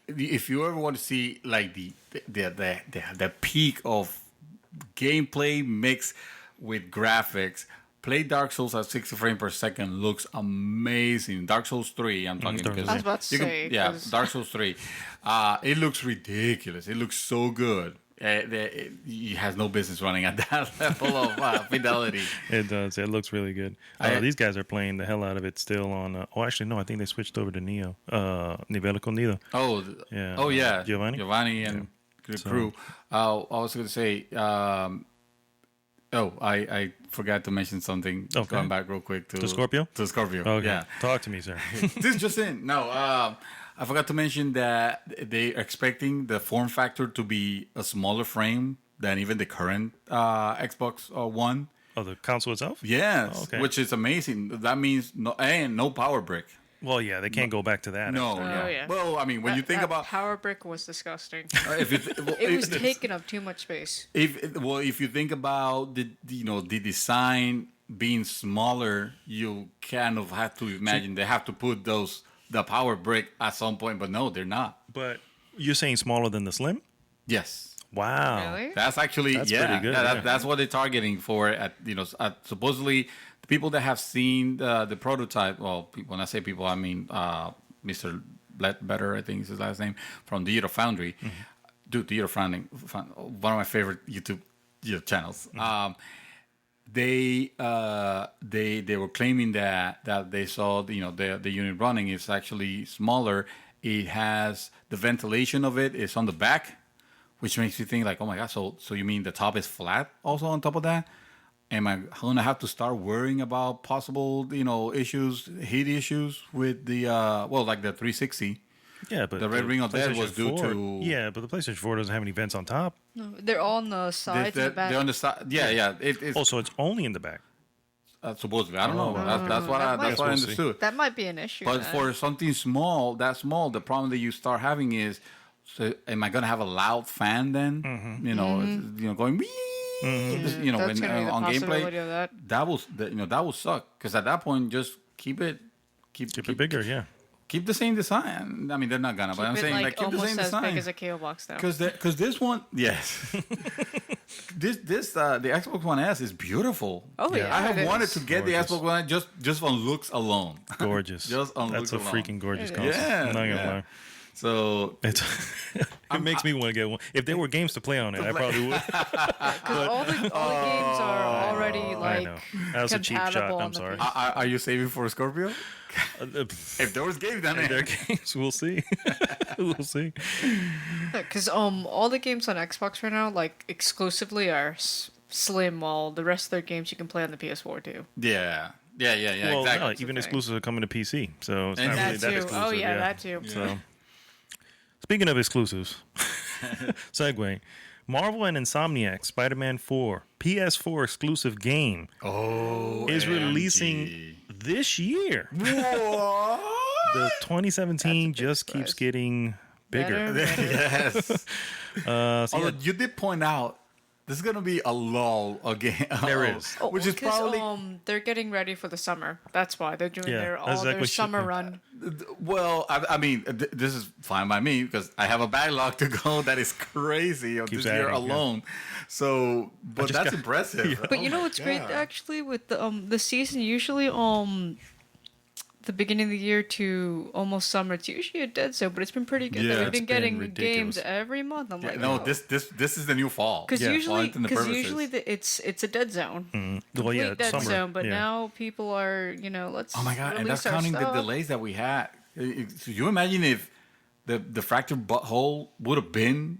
if you ever want to see like the peak of gameplay mix with graphics, play Dark Souls at 60 frames per second. Looks amazing. Dark Souls 3, I'm talking because I was about to say, Dark Souls 3. It looks ridiculous. It looks so good. It has no business running at that level of fidelity. It does. It looks really good. These guys are playing the hell out of it still on. Actually, no. I think they switched over to Neo. Nivel con Nido. Yeah. Giovanni and the crew. I was going to say. I forgot to mention something. Okay. Going back real quick to Scorpio. To Scorpio. Okay. Yeah. Talk to me, sir. This is just in. No. I forgot to mention that they're expecting the form factor to be a smaller frame than even the current Xbox One. Oh, the console itself? Yes, okay. Which is amazing. That means no power brick. Well, yeah, they can't go back to that. No, yeah. Well, I mean, when you think that about power brick was disgusting. it It was taking up too much space. if you think about the design being smaller, you kind of have to imagine they have to put the power brick at some point, but no, they're not. But you're saying smaller than the Slim? Yes. Wow. Really? That's actually That's pretty good, yeah. That's what they're targeting for. At supposedly the people that have seen the prototype. Well, when I say people, I mean Mr. Ledbetter, I think is his last name, from Digital Foundry. Mm-hmm. Dude, Digital Foundry, one of my favorite YouTube channels. Mm-hmm. They were claiming that they saw the unit running is actually smaller. It has the ventilation of it is on the back, which makes you think like, oh my god, so you mean the top is flat also on top of that? Am I gonna have to start worrying about possible heat issues with the like the 360? Yeah, but the red ring of death was due 4, to Yeah, but the PlayStation 4 doesn't have any vents on top. No, they're on the sides and the back. they're on the side. Yeah. It's Oh, so it's only in the back. supposedly. I don't know. wow. That's what I We'll see. understood. That might be an issue. But then. for something small, the problem that you start having is, so am I gonna have a loud fan then? Going wee. That's when gonna be the on possibility gameplay, of that. that will suck because at that point just keep it Bigger, yeah. Keep the same design. I mean, they're not gonna, but I'm Keep it, saying like keep the almost same as design. big as a KO box though. Because this one, yes, the Xbox One S is beautiful. Oh, yeah, I have it wanted is. to get Gorgeous. the Xbox One S just on looks alone. Gorgeous. Just on That's looks a alone. freaking gorgeous It console. is. Yeah, I'm not gonna yeah. lie. So It makes me want to get one. If there were games to play on it, I probably would. Because all the games are already I like know. That was a cheap shot. compatible I'm on the sorry. PC. are you saving for Scorpio? If If there was games on there are it, games, we'll see. We'll see. Because all the games on Xbox right now like exclusively are slim, while the rest of their games you can play on the PS4 too. yeah, Well, exactly. no, even okay. exclusives are coming to PC, so it's And not That really that too. exclusive. Oh yeah, that too. So, speaking of exclusives, segue. Marvel and Insomniac Spider-Man 4 PS4 exclusive game is releasing this year. What? The 2017 That's a big just keeps surprise. getting bigger. Better. Yes. So Although yeah, you did point out there's gonna be a lull again. There is. Oh, which is because, probably they're getting ready for the summer. That's why they're doing Yeah, their that's their exactly summer yeah. run. well. I mean, this is fine by me because I have a backlog to go that is crazy of Keeps this year adding, yeah. alone. So, but just that's got- impressive. But you know what's great actually with the season? Usually the beginning of the year to almost summer, it's usually a dead zone, but it's been pretty good. Yeah, We've it's been been getting ridiculous. games every month. I'm like, No, oh. this is the new fall. Because Yeah. usually, All intents and purposes. it's a dead zone, Well, complete yeah, dead summer. zone. But yeah. now people are, let's. Oh my god! And that's release our counting the stuff. delays that we had. So you imagine if the fractured butthole would have been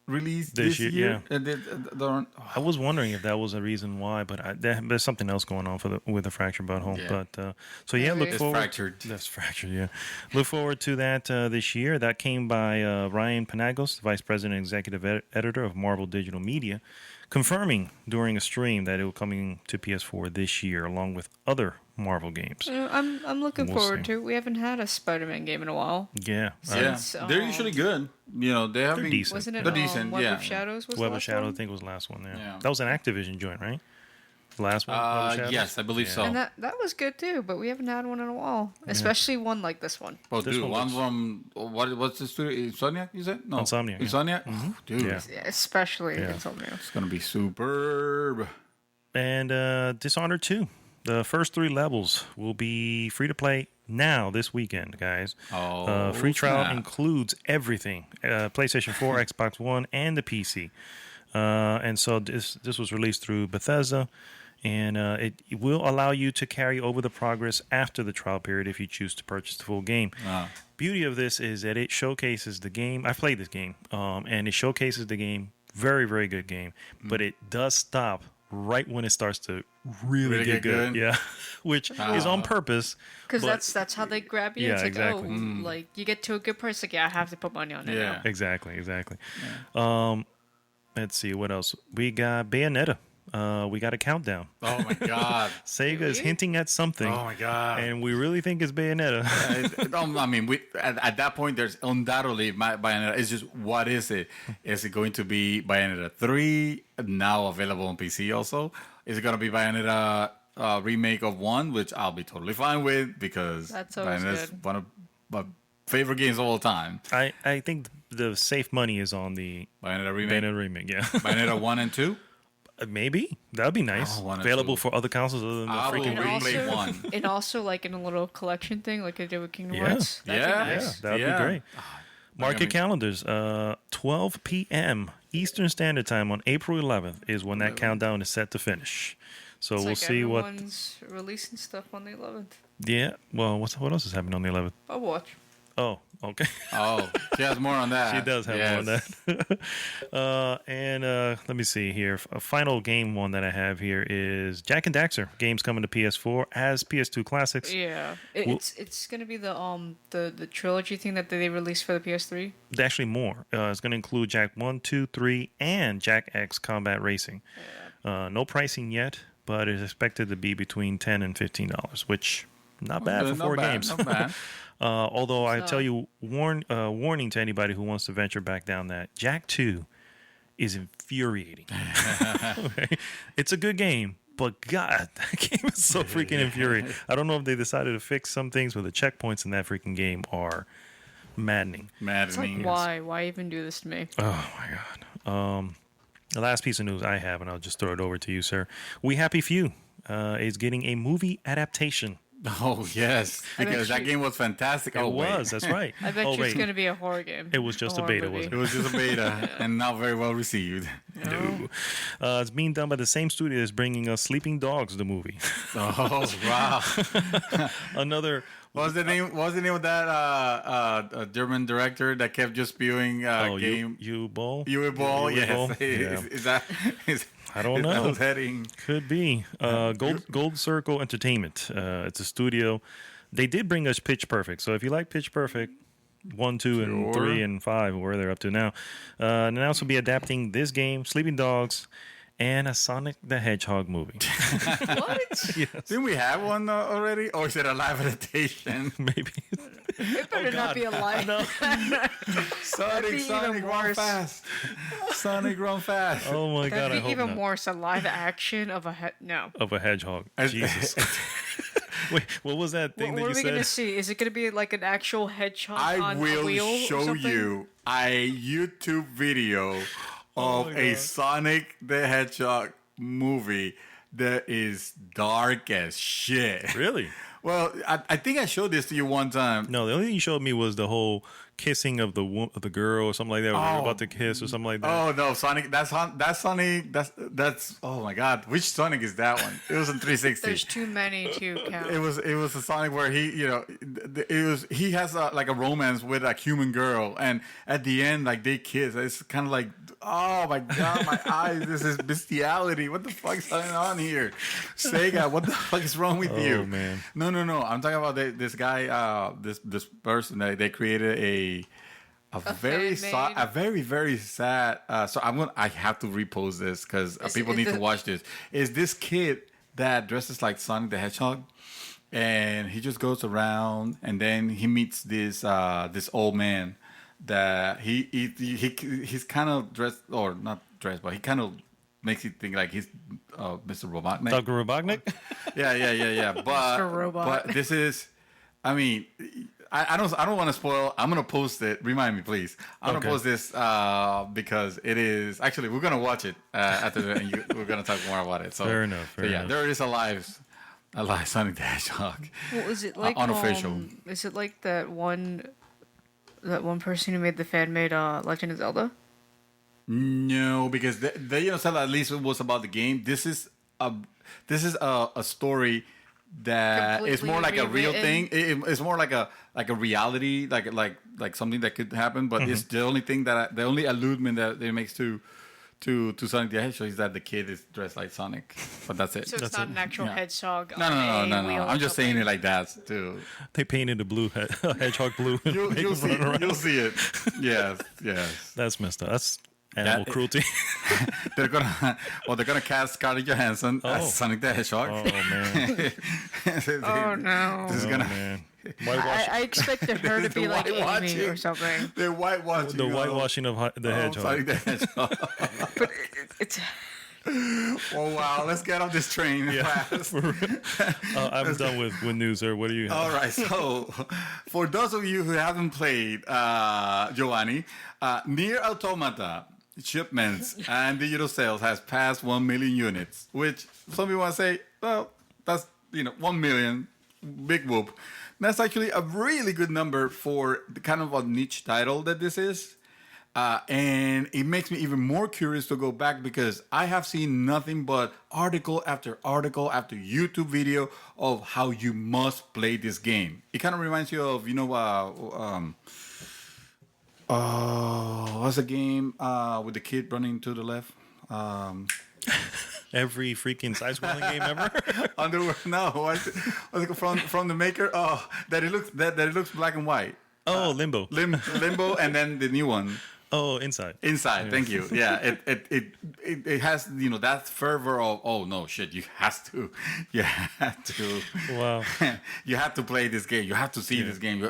released This this year, year? yeah. And I was wondering if that was a reason why, but there's something else going on with the fractured butthole. Yeah. But so yeah, Maybe. look It's forward. fractured. That's fractured. Yeah, look forward to that this year. That came by Ryan Panagos, Vice President and Executive Editor of Marvel Digital Media, confirming during a stream that it will coming to PS4 this year, along with other Marvel games. I'm looking We'll forward see. to it. We haven't had a Spider-Man game in a while. Yeah, yeah, Since, they're usually good. They have They're been decent. Wasn't it They're decent. Web yeah. of Shadows? Was the Web of last Shadow, one? I think was the last one. Yeah, Yeah. that was an Activision joint, right? The last one. Web of Shadows? Yes, I believe so. And that was good too, but we haven't had one in a while, especially one like this one. Oh, This dude, one one looks- from what's the studio? Insomniac, you said? No, Insomniac, yeah. Insomniac. Oh, dude, Yeah. Yeah, especially Yeah. Insomnia. it's gonna be superb. And Dishonored 2. The first 3 levels will be free to play now this weekend, guys. Oh, free trial snap. includes everything: PlayStation 4, Xbox One, and the PC. And so this was released through Bethesda, and it will allow you to carry over the progress after the trial period if you choose to purchase the full game. Wow. Beauty of this is that it showcases the game. I've played this game, and it showcases the game. Very, very good game, but it does stop right when it starts to really get good. Yeah, which is on purpose. Because but- that's how they grab you. Yeah, It's like, exactly. like you get to a good price, like, yeah, I have to put money on it Yeah. now. Exactly. Let's see what else we got. Bayonetta. We got a countdown. Oh my god. Sega is hinting at something. Oh my god. And we really think it's Bayonetta. I mean, at that point, there's undoubtedly Bayonetta. It's just, what is it? Is it going to be Bayonetta 3, now available on PC also? Is it going to be Bayonetta remake of 1, which I'll be totally fine with, because That's always Bayonetta's good. one of my favorite games of all time. I think the safe money is on the Bayonetta remake? Bayonetta remake. Yeah, Bayonetta 1 and 2? maybe that'd be nice. Oh, 1 and Available 2. for other consoles other than the I will freaking And Wii. replay also, 1. and also like in a little collection thing, like they did with Kingdom Yeah. Hearts. That'd be Yeah. Yeah, nice. that'd Yeah. be great. Mark I your mean- calendars. 12 p.m. Eastern Standard Time on April 11th is when that countdown is set to finish. So It's we'll like see what. everyone's releasing stuff on the 11th. Yeah. Well, what else is happening on the 11th? Overwatch. Oh, okay. Oh, she has more on that. She does have more on that. And let me see here. A final game one that I have here is Jack and Daxter. Games coming to PS4 as PS2 classics. Yeah, Well- it's gonna be the trilogy thing that they released for the PS3. Actually, more. It's going to include Jack 1, 2, 3, and Jack X Combat Racing. No pricing yet, but it's expected to be between $10 and $15, which not bad for Not 4 bad, games. Not bad. Although I So- tell you, warning to anybody who wants to venture back down that Jack 2 is infuriating. Okay? It's a good game, but God, that game is so freaking infuriating. I don't know if they decided to fix some things, but the checkpoints in that freaking game are maddening. It's like, Maddening. why even do this to me? Oh my God. The last piece of news I have, and I'll just throw it over to you, sir. We Happy Few is getting a movie adaptation. Oh yes, I bet because that you- game was fantastic. It Oh, wait. was, that's right. I bet oh, you it's wait. gonna be a horror game. It was just a horror beta, movie. wasn't It was just a beta and not very well received. No. It's being done by the same studio as bringing us Sleeping Dogs, the movie. Oh wow! Another. What was the name? What was the name of that German director that kept just spewing game? You Ball? Uwe Ball. Uwe Yes. Ball? Is that? I don't is know. those heading? Could be. Gold Circle Entertainment. It's a studio. They did bring us Pitch Perfect. So if you like Pitch Perfect, 1, 2, and Sure. 3, and 5, where they're up to now, now will be adapting this game, Sleeping Dogs, and a Sonic the Hedgehog movie. What? Didn't we have one already? Or is it a live adaptation? Maybe. It better not be a live. Sonic, be Sonic, even run worse. fast! Sonic, run fast! Oh my God, I That'd be hope even not. worse. A live action of no. Of a hedgehog. Jesus. Wait, what was that thing What that are you we said? gonna see? Is it gonna be like an actual hedgehog I on a will wheel or show something? you a YouTube video Oh of a Sonic the Hedgehog movie that is dark as shit. Really? Well, I think I showed this to you one time. No, the only thing you showed me was the whole kissing of the girl or something like that. Or they were about to kiss or something like that. Oh no, Sonic! That's Sonic. That's oh my God! Which Sonic is that one? It was in 360. There's too many to count. It was a Sonic where he has like a romance with a human girl, and at the end like they kiss. It's kind of like, oh my God, my eyes! This is bestiality. What the fuck is going on here? Sega, what the fuck is wrong with you? Oh man! No. I'm talking about this guy, this person that they created a very sad. So I have to repost this because people need to watch this. Is this kid that dresses like Sonic the Hedgehog, and he just goes around, and then he meets this old man that he's kind of dressed, or not dressed, but he kind of makes you think like he's Mr. Robotnik. Dr. Robotnik? Yeah. But Mr. Robot. But this is, I mean, I don't want to spoil. I'm gonna post it. Remind me, please. I'm gonna post this because it is actually we're gonna watch it after the, and we're gonna talk more about it. So Fair enough. yeah, there is a live Sonic the Hedgehog. What was it like? Unofficial. Is it like that one person who made the fan-made Legend of Zelda? No, because they said at least it was about the game. This is a story that is more like a real thing. It's more like a reality, like something that could happen. But it's the only thing the only alludement that it makes to Sonic the Hedgehog is that the kid is dressed like Sonic. But that's it. So it's not an actual hedgehog. No. I'm just saying it like that too. They painted the blue hedgehog blue. You'll see it. Yes. That's messed up. That's animal cruelty. They're gonna cast Scarlett Johansson as Sonic the Hedgehog. Oh man. Oh no. This is gonna. Man. I expected her to be like Amy whitewashing. or something. They're whitewashing. The whitewashing of the hedgehog. Sonic the Hedgehog. But it's Oh wow! Let's get off this train fast. I'm done with news. Or what do you have? All right. So, for those of you who haven't played Giovanni, Nier Automata shipments and digital sales has passed 1 million units, which some people want to say, well, that's 1 million, big whoop. That's actually a really good number for the kind of a niche title that this is. And it makes me even more curious to go back because I have seen nothing but article after YouTube video of how you must play this game. It kind of reminds you of, what's the game with the kid running to the left? Every freaking side-scrolling game ever. What's it from the maker? Oh, that it looks black and white. Oh, Limbo. Limbo, and then the new one. Oh, Inside. Inside, thank you. Yeah, it has that fervor of, oh no shit, you have to Wow. you have to play this game, you have to see this game.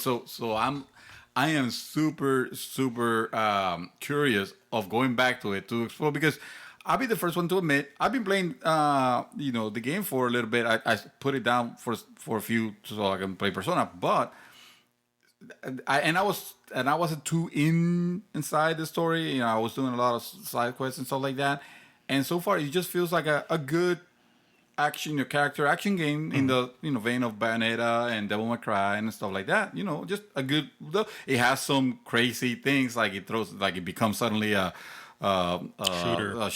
So I am super curious of going back to it to explore, because I'll be the first one to admit I've been playing the game for a little bit. I put it down for a few so I can play Persona, but I wasn't too inside the story. I was doing a lot of side quests and stuff like that. And so far, it just feels like a good character action game in the vein of Bayonetta and Devil May Cry and stuff like that. Just a good. It has some crazy things like it becomes suddenly a shooter. A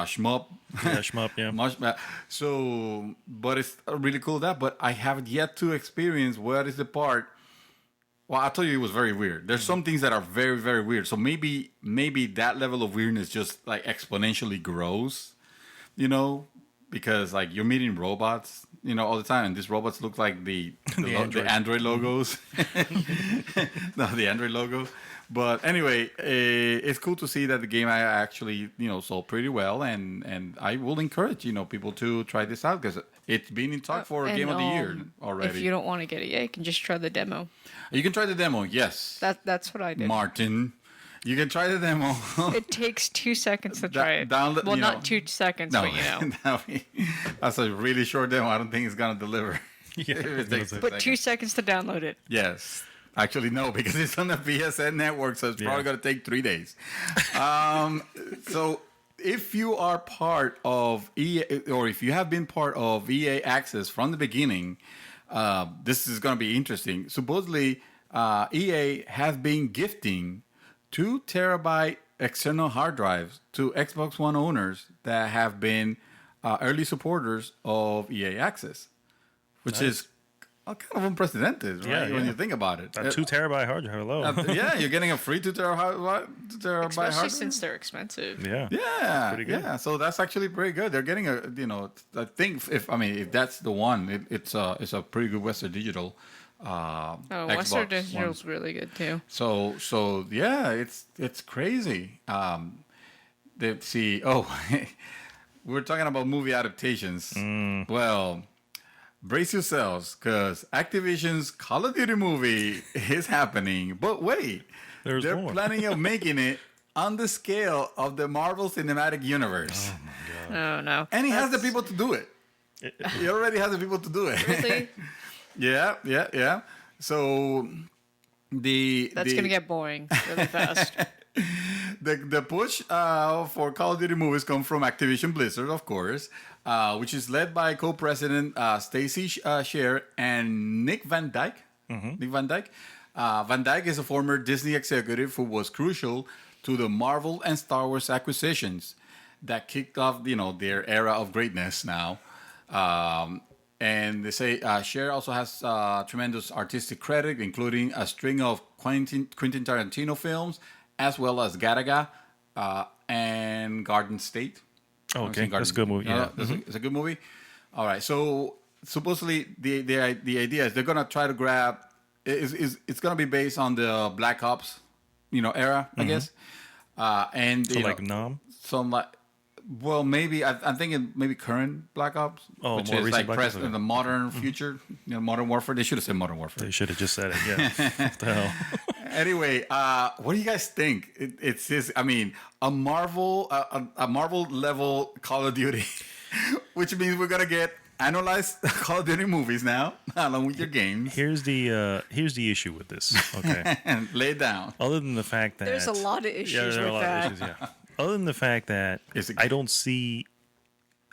shmup. Yeah, shmup, yeah. So, but it's really cool but I haven't yet to experience what is the part. Well, I'll tell you, it was very weird. There's some things that are very, very weird. So maybe that level of weirdness just like exponentially grows, because like you're meeting robots, all the time. And these robots look like the Android logos. No, the Android logo. But anyway, it's cool to see that the game actually, sold pretty well, and I will encourage, people to try this out because it's been in talk for Game of the Year already. If you don't want to get it yet, you can just try the demo. You can try the demo, yes. That's what I did. Martin, you can try the demo. It takes 2 seconds to try it. Download, not 2 seconds, but that's a really short demo. I don't think it's gonna deliver. Yeah, but 2 seconds to download it. Yes. Actually, no, because it's on the PSN network, so it's probably going to take 3 days. So if you are part of EA, or if you have been part of EA Access from the beginning, this is going to be interesting. Supposedly, EA has been gifting 2 terabyte external hard drives to Xbox One owners that have been early supporters of EA Access, which is kind of unprecedented, right? When you think about it. A 2 terabyte hard drive. Hello. Yeah, you're getting a free 2 terabyte Especially hard drive. since they're expensive. yeah. Yeah, Pretty good. yeah. So that's actually pretty good. They're getting a, I think if that's the one, it's a pretty good Western Digital. Western Digital's really good too. So yeah, it's crazy. Let's see. Oh, we're talking about movie adaptations. Well, brace yourselves, because Activision's Call of Duty movie is happening. But wait, they're more. planning on making it on the scale of the Marvel Cinematic Universe. Oh my god. Oh no. And he has the people to do it. He already has the people to do it. Really? Yeah. So That's gonna get boring really fast. the push for Call of Duty movies come from Activision Blizzard, of course, which is led by co-president Stacy Scher and Nick Van Dyke. Nick Van Dyke. Van Dyke is a former Disney executive who was crucial to the Marvel and Star Wars acquisitions that kicked off, their era of greatness now. And they say Cher also has tremendous artistic credit, including a string of Quentin Tarantino films, as well as Gattaca and Garden State. Oh, okay, that's a good movie. Yeah, It's a good movie. All right, so supposedly the idea is they're gonna try to grab. It's gonna be based on the Black Ops, era, I guess. And so like Nam. Some like. Well, maybe I'm thinking maybe current Black Ops, which more is recent like Black Ops, in the modern future, Modern Warfare. They should have said Modern Warfare. They should have just said it. Yeah. What the hell? Anyway, what do you guys think? It's this. I mean, a Marvel level Call of Duty, which means we're gonna get analyzed Call of Duty movies now, along with your games. Here's the issue with this. Okay. And lay it down. Other than the fact that There's a lot of issues with that. Yeah. Other than the fact that I don't see.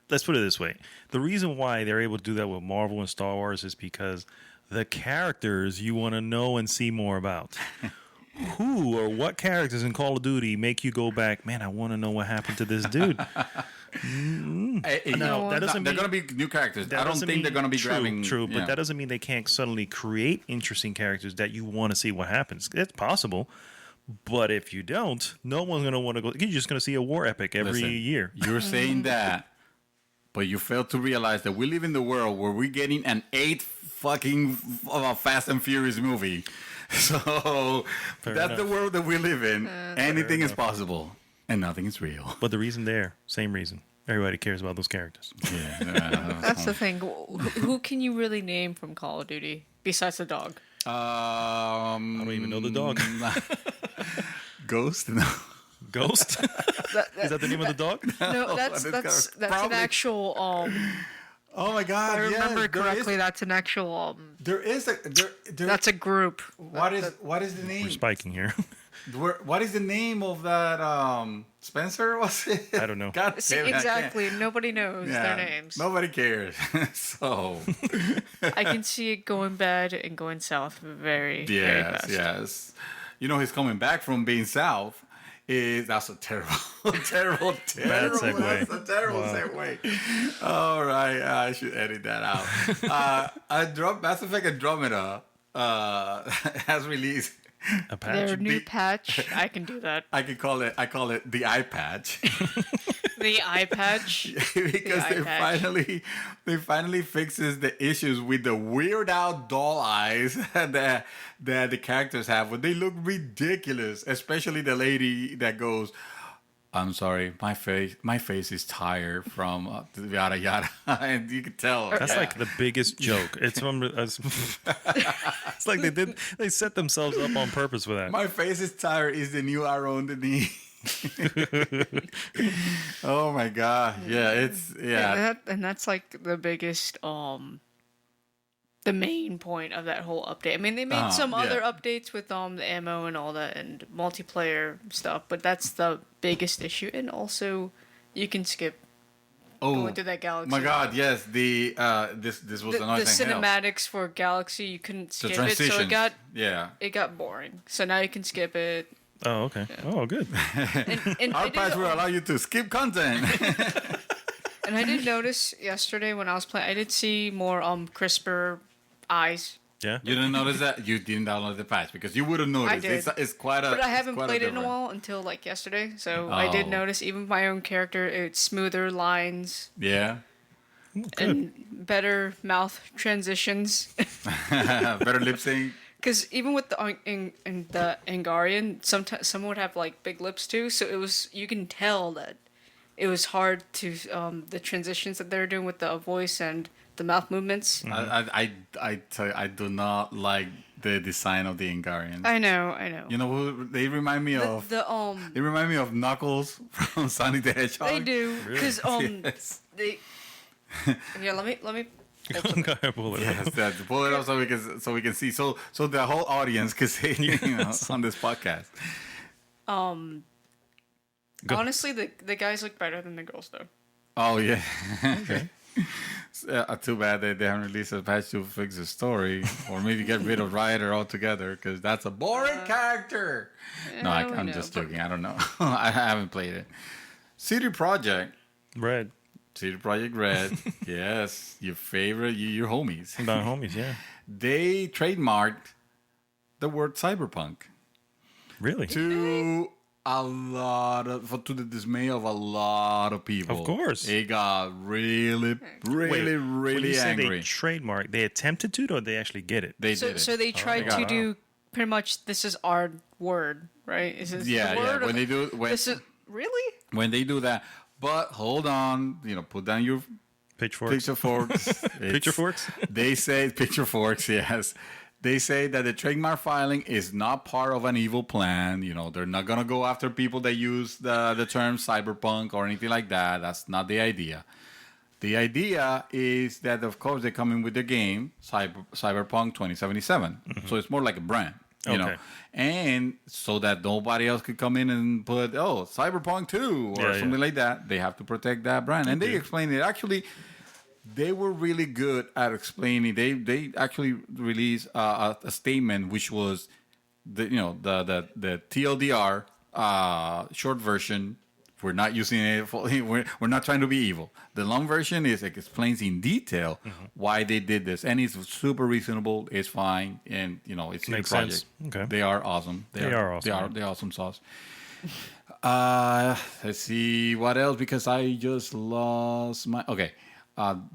Let's put it this way: the reason why they're able to do that with Marvel and Star Wars is because the characters you want to know and see more about. Who or what characters in Call of Duty make you go back? Man, I want to know what happened to this dude. No, that doesn't. They're going to be new characters. I don't think they're going to be grabbing. True, but that doesn't mean they can't suddenly create interesting characters that you want to see what happens. It's possible. But if you don't, no one's going to want to go. You're just going to see a war epic every year. You're saying that, but you fail to realize that we live in the world where we're getting an 8th fucking Fast and Furious movie. So that's the world that we live in. Anything is possible, and nothing is real. But the reason same reason. Everybody cares about those characters. Yeah, That's the thing. Who can you really name from Call of Duty besides the dog? I don't even know the dog. Ghost? No. Ghost? Is that the name of the dog? No, that's an actual. Oh my God! If I remember yes, correctly, that's an actual. There is a there. That's a group. What is the name? We're spiking here. What is the name of that? Spencer, was it? I don't know. God See, damn it, I can't. exactly. Nobody knows their names. Nobody cares. So I can see it going bad and going south very fast. Yes. He's coming back from being south. That's a terrible, terrible Bad segue. That's a terrible segue. All right, I should edit that out. Mass Effect Andromeda has released A patch? Their new patch. I can do that. I call it the eye patch. The eye patch. Because they finally fixes the issues with the weird out doll eyes that the characters have, when they look ridiculous, especially the lady that goes, "I'm sorry, my face is tired from yada yada," and you can tell that's like the biggest joke. It's like they set themselves up on purpose for that. My face is tired is the new arrow on the knee. Oh my God! Yeah, and that's like the biggest the main point of that whole update. I mean, they made some other updates with the ammo and all that and multiplayer stuff, but that's the biggest issue. And also, You can skip Oh, going through that galaxy. my God, yes. The this was The annoying thing. Hell. cinematics for Galaxy, you couldn't The skip it, transitions. so Yeah. it got boring. So now you can skip it. Oh, okay. Oh, good. And Our I patch will did, allow you to skip content. and I did notice yesterday when I was playing, I did see more crisper eyes. Yeah. You didn't notice that? You didn't download the patch because you would have noticed. did. It's quite a. But I haven't it's quite played it in a different. while until like yesterday. So I did Oh. notice even my own character, it's smoother lines Yeah. and better mouth transitions. Better lip sync. Because even with the in the Angarian, sometimes someone would have like big lips too. So it was, you can tell that it was hard to the transitions that they were doing with the voice and the mouth movements. I tell you, I do not like the design of the Ingarians. I know. You know who they remind me of? They remind me of Knuckles from Sonic the Hedgehog. they do because Yes. they. Yeah, let me. Go ahead, pull it up. Yes, that, pull it up so we can see. So the whole audience can see on this podcast. Honestly, the guys look better than the girls though. Oh yeah. Okay. Too bad they haven't released a patch to fix the story, or maybe get rid of Ryder altogether because that's a boring character. No, we I'm know, just but- joking. I don't know. I haven't played it. CD Projekt Red. CD Projekt Red. Yes, your favorite, your homies. My homies, yeah. They trademarked the word cyberpunk Really? to the dismay of a lot of people. Of course. It got really When you say angry. they trademark, they attempted to, or they actually get it? They So did it. so they tried got to it. do pretty much this is our word, right? Is this Yeah, the yeah. word? When they do This is really. when they do that, but hold on, put down your Pitchforks. pitchforks. Pitchforks? They say pitchforks. Yes, they say that the trademark filing is not part of an evil plan. They're not gonna go after people that use the term cyberpunk or anything like that. That's not the idea. The idea is that, of course, they come in with the game Cyberpunk 2077. So it's more like a brand. You know, Okay. and so that nobody else could come in and put Cyberpunk 2 or Yeah, something like that. They have to protect that brand, and they explain it. Actually, they were really good at explaining. They actually released a statement which was the TLDR short version. We're not using it. We're not trying to be evil. The long version is it explains in detail why they did this, and it's super reasonable. It's fine, and it's in the Makes project. sense. Okay. They are awesome. They are awesome. They're awesome sauce. Let's see what else because I just lost my. Okay,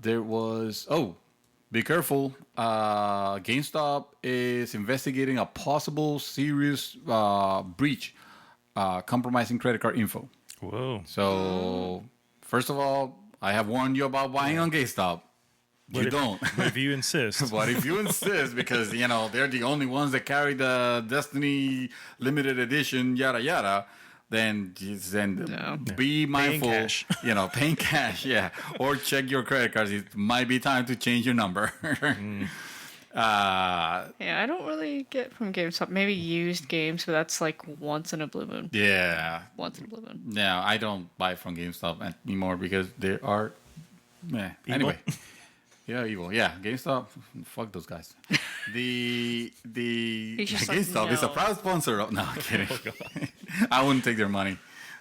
there was. Oh, be careful. GameStop is investigating a possible serious breach, compromising credit card info. Whoa. So, first of all, I have warned you about buying on GameStop. You don't. But if you insist. But if you insist, because they're the only ones that carry the Destiny limited edition, yada yada, then be mindful. cash. Paying cash, yeah, or check your credit cards. It might be time to change your number. Yeah, I don't really get from GameStop. Maybe used games, but that's like once in a blue moon. Yeah, Once in a blue moon. no, I don't buy from GameStop anymore because they are. Anyway. Yeah, evil. Yeah, GameStop. Fuck those guys. The He's just like, GameStop is a no. proud sponsor of. No, I'm kidding. I wouldn't take their money.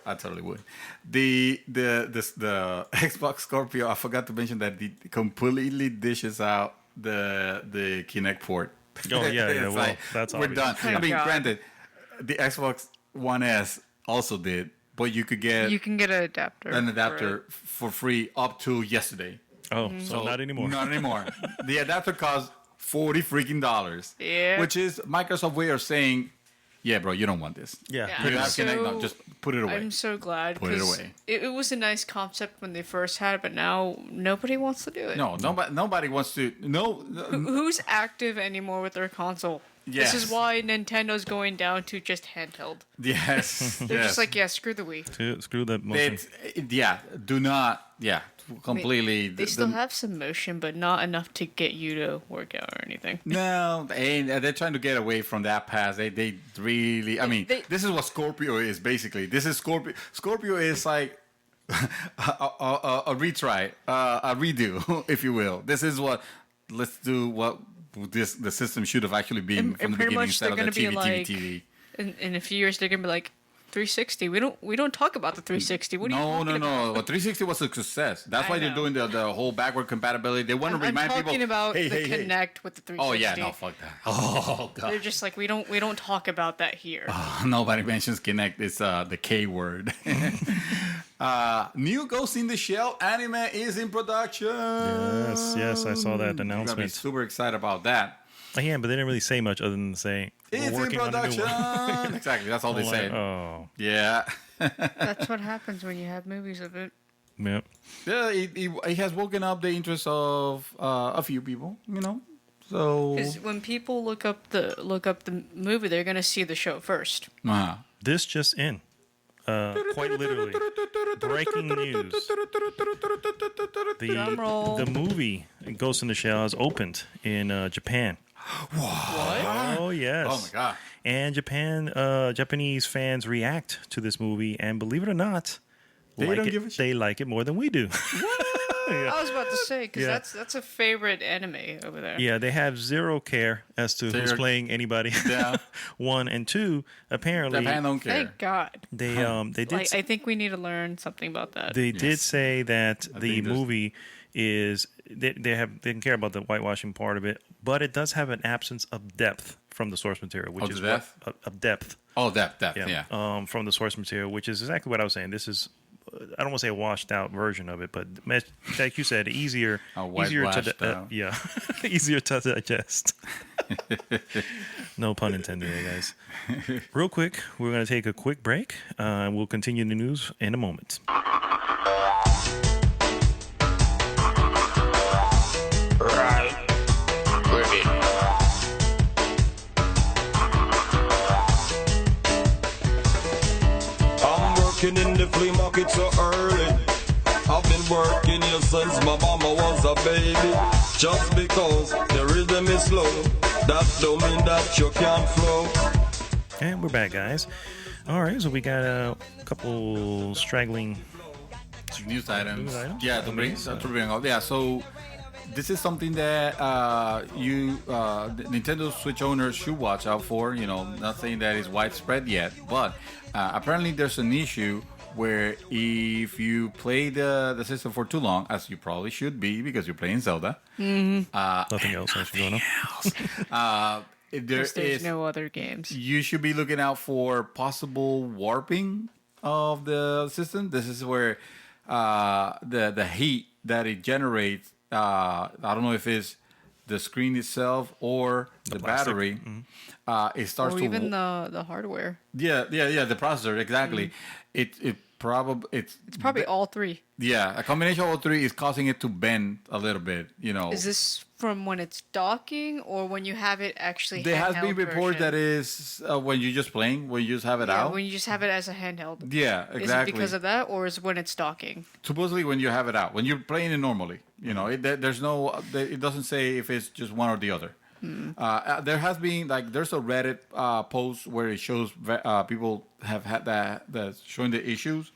I totally would. The Xbox Scorpio. I forgot to mention that it completely dishes out the Kinect port. Oh, yeah, It's well, like, that's we're obvious. done. Oh, I mean, God. granted, the Xbox One S also did, but you could get You can get an adapter. an for adapter it. for free up to yesterday. Oh, so not anymore. Not anymore. The adapter costs $40 freaking. Yeah. Which is Microsoft way of saying, yeah, bro, you don't want this. Yeah. Yeah. You I'm have Kinect, no, so- just put it away. I'm so glad. Put it 'cause away. It was a nice concept when they first had it, but now nobody wants to do it. No, nobody wants to. No, Who's active anymore with their console? Yes. This is why Nintendo's going down to just handheld. yes, They're yes. just like, yeah, screw the Wii. Screw that motion. Do not, completely. They still have some motion, but not enough to get you to work out or anything. No, they're trying to get away from that path. They really. I mean, They- this is what Scorpio is basically. This is Scorpio. Scorpio is like a retry, a redo, if you will. This is what. Let's do what the system should have actually been from the pretty beginning much they're instead of the gonna be TV, like, TV. in a few years they're gonna be like 360. We don't talk about the 360. What are you talking about? Well, 360 was a success. That's I why they're know. doing the whole backward compatibility. They want to I'm remind talking people. about hey, the hey, hey. Connect with the 360. Oh yeah, no, fuck that. Oh god. They're just like we don't talk about that here. Nobody mentions Kinect. It's the K word. New Ghost in the Shell anime is in production. Yes, I saw that I'm gonna be announcement. super excited about that. Yeah, but they didn't really say much other than say we're It's in working on a new production. one. Exactly, that's all they I'm say. like, oh, Yeah. That's what happens when you have movies of it. yep. Yeah, it has woken up the interest of a few people, you know. So Because when people look up the movie, they're gonna see the show first. This just in. Quite literally. Breaking news. Drum roll. The movie Ghost in the Shell has opened in Japan. What? Oh, yes. Oh my god. And Japanese fans react to this movie, and believe it or not, They like don't it, give a shit. they like it more than we do. I was about to say because Yeah. that's a favorite anime over there. Yeah, they have zero care as to who's They're- playing anybody. Yeah. One and two, apparently Japan don't care. Thank God. they did Like I think we need to learn something about that. they did say that the think there's- movie is they didn't care about the whitewashing part of it, but it does have an absence of depth from the source material, which Of is the depth? of depth. Oh, depth, yeah. From the source material, which is exactly what I was saying. This is, I don't want to say a washed out version of it, but like you said, easier whitewashed out. yeah, easier to digest. No pun intended, there, guys. Real quick, we're going to take a quick break. We'll continue the news in a moment. Right. Ready. I'm working in the flea market so early. I've been working here since my mama was a baby. Just because the rhythm is slow, that don't mean that you can't flow. And we're back, guys. All right, so we got a couple straggling. News items. News items? Yeah, to bring up. Yeah, so this is something that the Nintendo Switch owners should watch out for. You know, not saying that is widespread yet, but apparently there's an issue where if you play the system for too long, as you probably should be because you're playing Zelda, Nothing else actually going on. Because there's no other games. you should be looking out for possible warping of the system. This is where the heat that it generates, I don't know if it's the screen itself or the plastic. battery, it starts Or to even the hardware. yeah, the processor, exactly. It's Probably all three. yeah, a combination of all three is causing it to bend a little bit, you know. Is this from when it's docking or when you have it actually There has been handheld reports version? that is when you're just playing, when you just have it Yeah, out. when you just have it as a handheld. Yeah, Is exactly. it because of that or is it when it's docking? Supposedly when you have it out, when you're playing it normally, you know, there's no, it doesn't say if it's just one or the other. There has been there's a Reddit post where it shows people have had that showing the issues,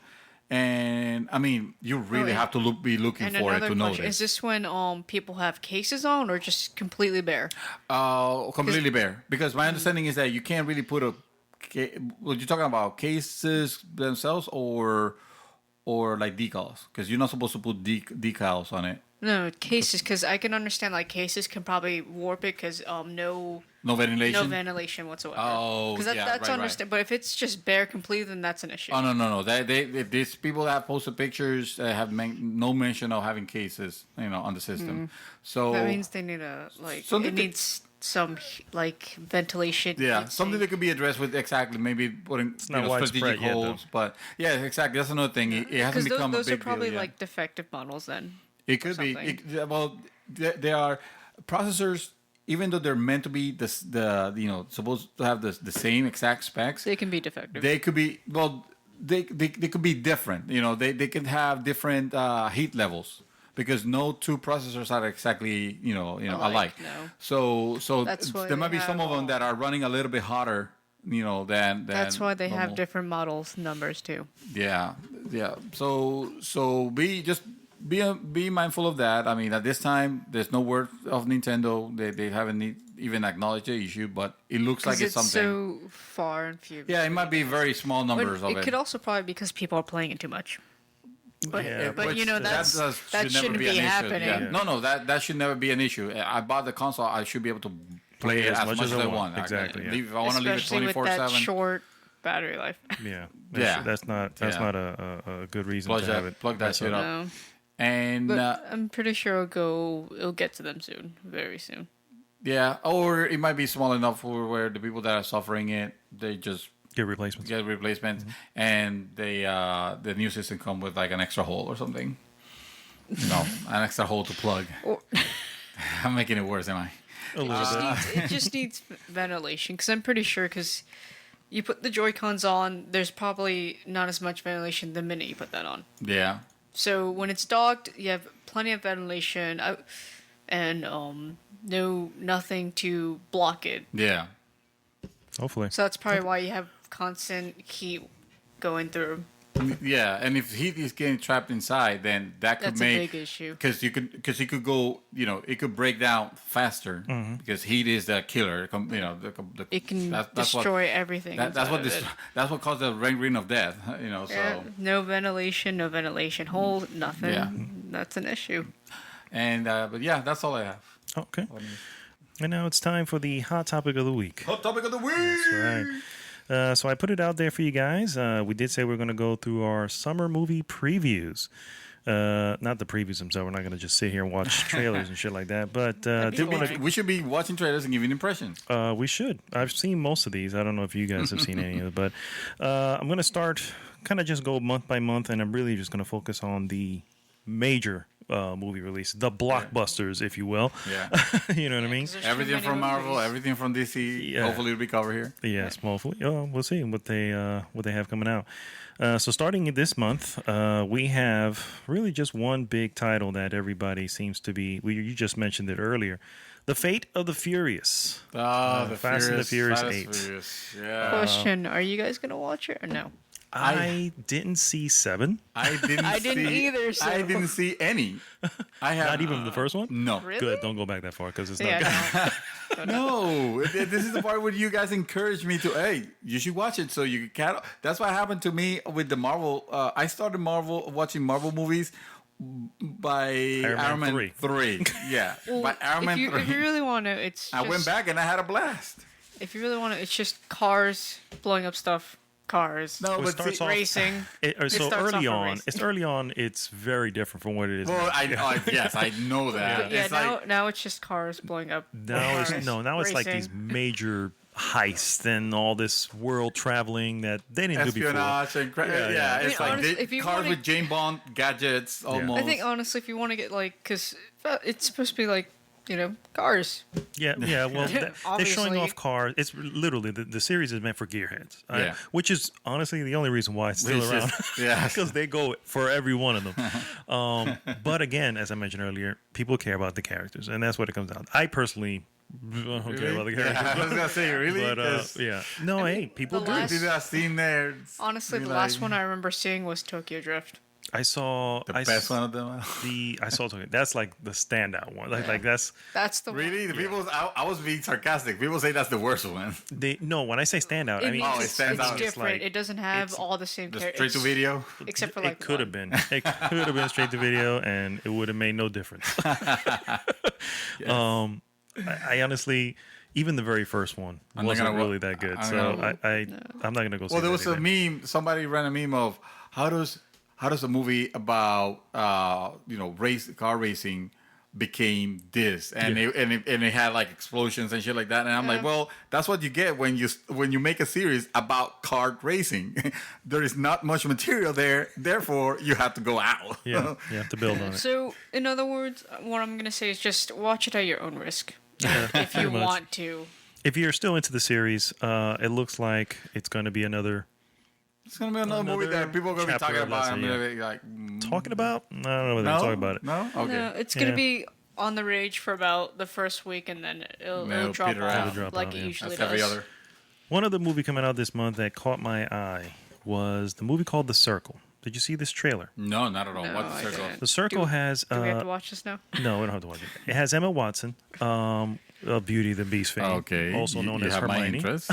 and I mean you really have to be looking And for it another to know question, is this. this when people have cases on or just completely bare? Completely bare, because my understanding is that you can't really put what you're talking about, cases themselves or like decals, because you're not supposed to put decals on it. No, cases, because I can understand like cases can probably warp it because No ventilation. no ventilation whatsoever. Oh, because yeah, that's right. understand. But if it's just bare completely, then that's an issue. Oh no! If these people that have posted pictures have no mention of having cases, you know, on the system. So That means they need a Something it that- needs some ventilation. yeah, heat something sink. that could be addressed with exactly maybe putting not strategic widespread yet, though. holds. But yeah, exactly. That's another thing. It hasn't Because become those a are big probably deal yet. like defective models then. It could be. something. Well, they are processors. Even though they're meant to be supposed to have the same exact specs, They can be defective. they could be they could be different. You know, they can have different heat levels because no two processors are exactly alike. no. So That's why there might they be some of have them that are running a little bit hotter. Than That's why they have normal. different models numbers too. Yeah, Yeah. So be mindful of that. I mean, at this time, there's no word of Nintendo. They haven't even acknowledged the issue, but it looks like it's something. so far and few. Yeah, it might be very small numbers of It it. could also probably be because people are playing it too much. But, Yeah, but you know, that that shouldn't be an issue. happening. Yeah. No, that should never be an issue. I bought the console. I should be able to play it as much as I want. Exactly. Yeah. If I want to leave it Especially with that 24/7. short battery life. Yeah. Yeah. That's not a good reason to have it. Plug that shit up. No. And But I'm pretty sure it'll get to them soon, very soon. yeah, or it might be small enough for where the people that are suffering it, they just Get replacements. get replacements, and they the new system come with like an extra hole or something. No, an extra hole to plug. Or, I'm making it worse, am I? A little bit. it just needs ventilation, because I'm pretty sure, because you put the Joy-Cons on, there's probably not as much ventilation the minute you put that on. Yeah. So when it's docked, you have plenty of ventilation, and nothing to block it. Yeah. Hopefully. So that's probably why you have constant heat going through. Yeah, and if heat is getting trapped inside, then that could That's a make big issue. because you could go, it could break down faster because heat is the killer. It can that's destroy everything. That's what that's what caused the ring of death. So Yeah, no ventilation hole, nothing. Yeah. That's an issue. and but yeah, that's all I have. Okay. And now it's time for the hot topic of the week. Hot topic of the week. That's right. So I put it out there for you guys. We did say we're going to go through our summer movie previews. Not the previews themselves. We're not going to just sit here and watch trailers and shit like that. But did want to. We should be watching trailers and giving impressions. We should. I've seen most of these. I don't know if you guys have seen any of it, but I'm going to start kind of just go month by month, and I'm really just going to focus on the major movie release, the blockbusters, if you will. Yeah. You know what I mean? 'Cause there's too Everything many from Marvel, movies. everything from DC. Yeah. Hopefully, it'll be covered here. Yes, hopefully. Oh, we'll see what they have coming out. So starting this month, we have really just one big title that everybody seems to be. You just mentioned it earlier, The Fate of the Furious. The Fast and the Furious Fast 8. Furious. Yeah. Question: are you guys gonna watch it or no? I didn't see 7. I didn't either, so- I didn't see any. I have Not even the first one. No. Really? Good. Don't go back that far because it's not Yeah, good. no. No, this is the part where you guys encourage me to, hey, you should watch it so you can. That's what happened to me with the Marvel. I started watching Marvel movies by Iron Man 3. Yeah, by Iron Man 3. If you really want to, it's. I went just- back and I had a blast. If you really want to, it's just cars blowing up stuff. Cars. No, It but starts see, off- Racing. So starts off early a on, race. it's very different from what it is. well, now. yes, I know that. But yeah, It's now, like, now it's just cars blowing up. Now it's cars, now it's like these racing. major heists and all this world traveling that they didn't do before. espionage and yeah, I mean, it's like honestly, if you cars wanna- with James Bond gadgets almost. I think honestly, if you want to get like, because it's supposed to be like, cars. Yeah. Well, they're showing Obviously. off cars. It's literally the series is meant for gearheads. Yeah. Which is honestly the only reason why it's still It's around. just- yeah. Because they go for every one of them. But again, as I mentioned earlier, people care about the characters, and that's what it comes down. I personally don't care about the characters. Yeah, I was gonna say really. But 'Cause yeah, no, hey, people the do. last- did that scene there. Honestly, be the like- last one I remember seeing was Tokyo Drift. I saw The best one of them. I saw Tokyo. That's like the standout one. Like that's That's the Really? The people? I was being sarcastic. People say that's the worst one. no. When I say standout, I It mean means Oh, it it's, stands it's out. It's different. like- it doesn't have it's all the same The characters. straight to video. Except for like it could have been. It could have been straight to video, and it would have made no difference. I honestly, even the very first one I'm not wasn't gonna really that good. I'm So gonna- I'm not gonna go. See Well, there that was a either. meme. Somebody ran a meme of how does a movie about car racing became this, and it had like explosions and shit like that. And I'm like, well, that's what you get when you make a series about kart racing. There is not much material there, therefore you have to go out. Yeah, you have to build on it. So, in other words, what I'm gonna say is just watch it at your own risk, if you much. want to. If you're still into the series, it looks like it's going to be another It's gonna be another movie Another that people are gonna be chapter talking of about. I'm lesson, gonna be like, talking about. I don't know whether they're no, talking about it. No, okay. No, it's gonna Yeah. be on the rage for about the first week, and then it'll It'll drop peter off out. It'll drop like out, it yeah. usually That's every does. other. One other movie coming out this month that caught my eye was the movie called The Circle. Did you see this trailer? No, not at all. No, What's I the circle? didn't. The Circle has. Do we have to watch this now? No, we don't have to watch it. It has Emma Watson, of Beauty and the Beast fame, Okay. also known as have my Hermione, interest.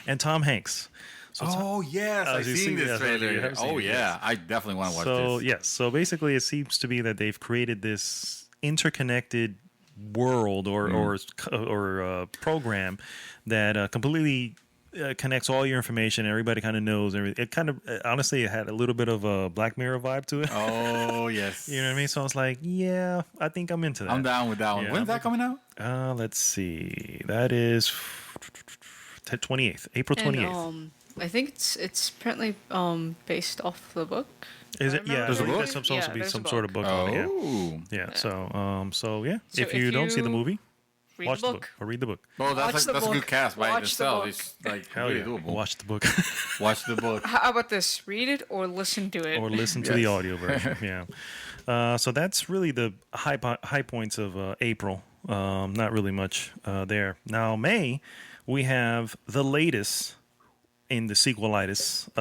and Tom Hanks. So Oh yes, I've you seen seen this this? trailer. You have seen Oh it, yeah, yes. I definitely want to watch So this. yes, so basically, it seems to be that they've created this interconnected world or program that completely connects all your information. Everybody kind of knows everything. It kind of honestly, it had a little bit of a Black Mirror vibe to it. Oh yes, You know what I mean? So I was like, yeah, I think I'm into that. I'm down with that one. Yeah, When's I'm that coming out? Let's see. That is 28th, April 28th. And, I think it's apparently based off the book. Is it? Yeah, There's a I think book? there's supposed to be there's some a sort of book on it. Oh, Yeah. So yeah. So if you don't see the movie, Read watch the the book. book or read the book. well, Watch that's the that's a book. good cast by Watch the itself. book. It's like Hell really yeah. doable. Watch the book Watch the book. How about this? Read it or listen to it. or listen to the audio version. Yeah. So that's really the high points of April. Not really much there. Now May, we have the latest in the sequelitis,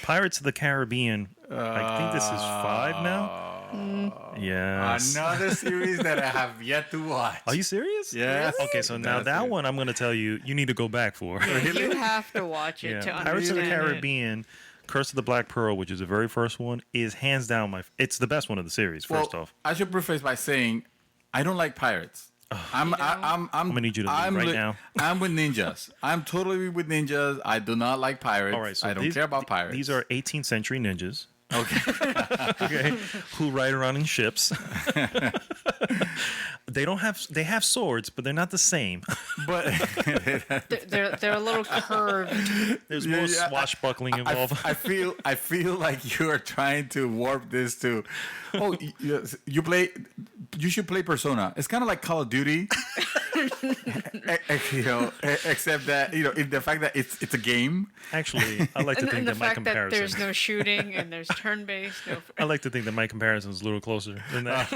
Pirates of the Caribbean. I think this is 5 now. Yes. Another series that I have yet to watch. Are you serious? Yes. Okay, so now That's that it. one I'm going to tell you need to go back for. You have to watch it Yeah. to Pirates of the understand it. Caribbean, Curse of the Black Pearl, which is the very first one, is hands down it's the best one of the series. First off, I should preface by saying I don't like pirates. I'm gonna need you to leave right now. I'm with ninjas. I'm totally with ninjas. I do not like pirates. all right. So I don't care about pirates. These are 18th century ninjas. okay. Okay, who ride around in ships. They have swords, but they're not the same. but They're a little curved. There's more swashbuckling involved. I feel like you are trying to warp this to. Oh, you should play Persona. It's kind of like Call of Duty. Except that in the fact that it's a game. Actually, I like to And think the that my fact that there's comparison. no shooting and there's turn-based. No, I like to think that my comparison is a little closer than that.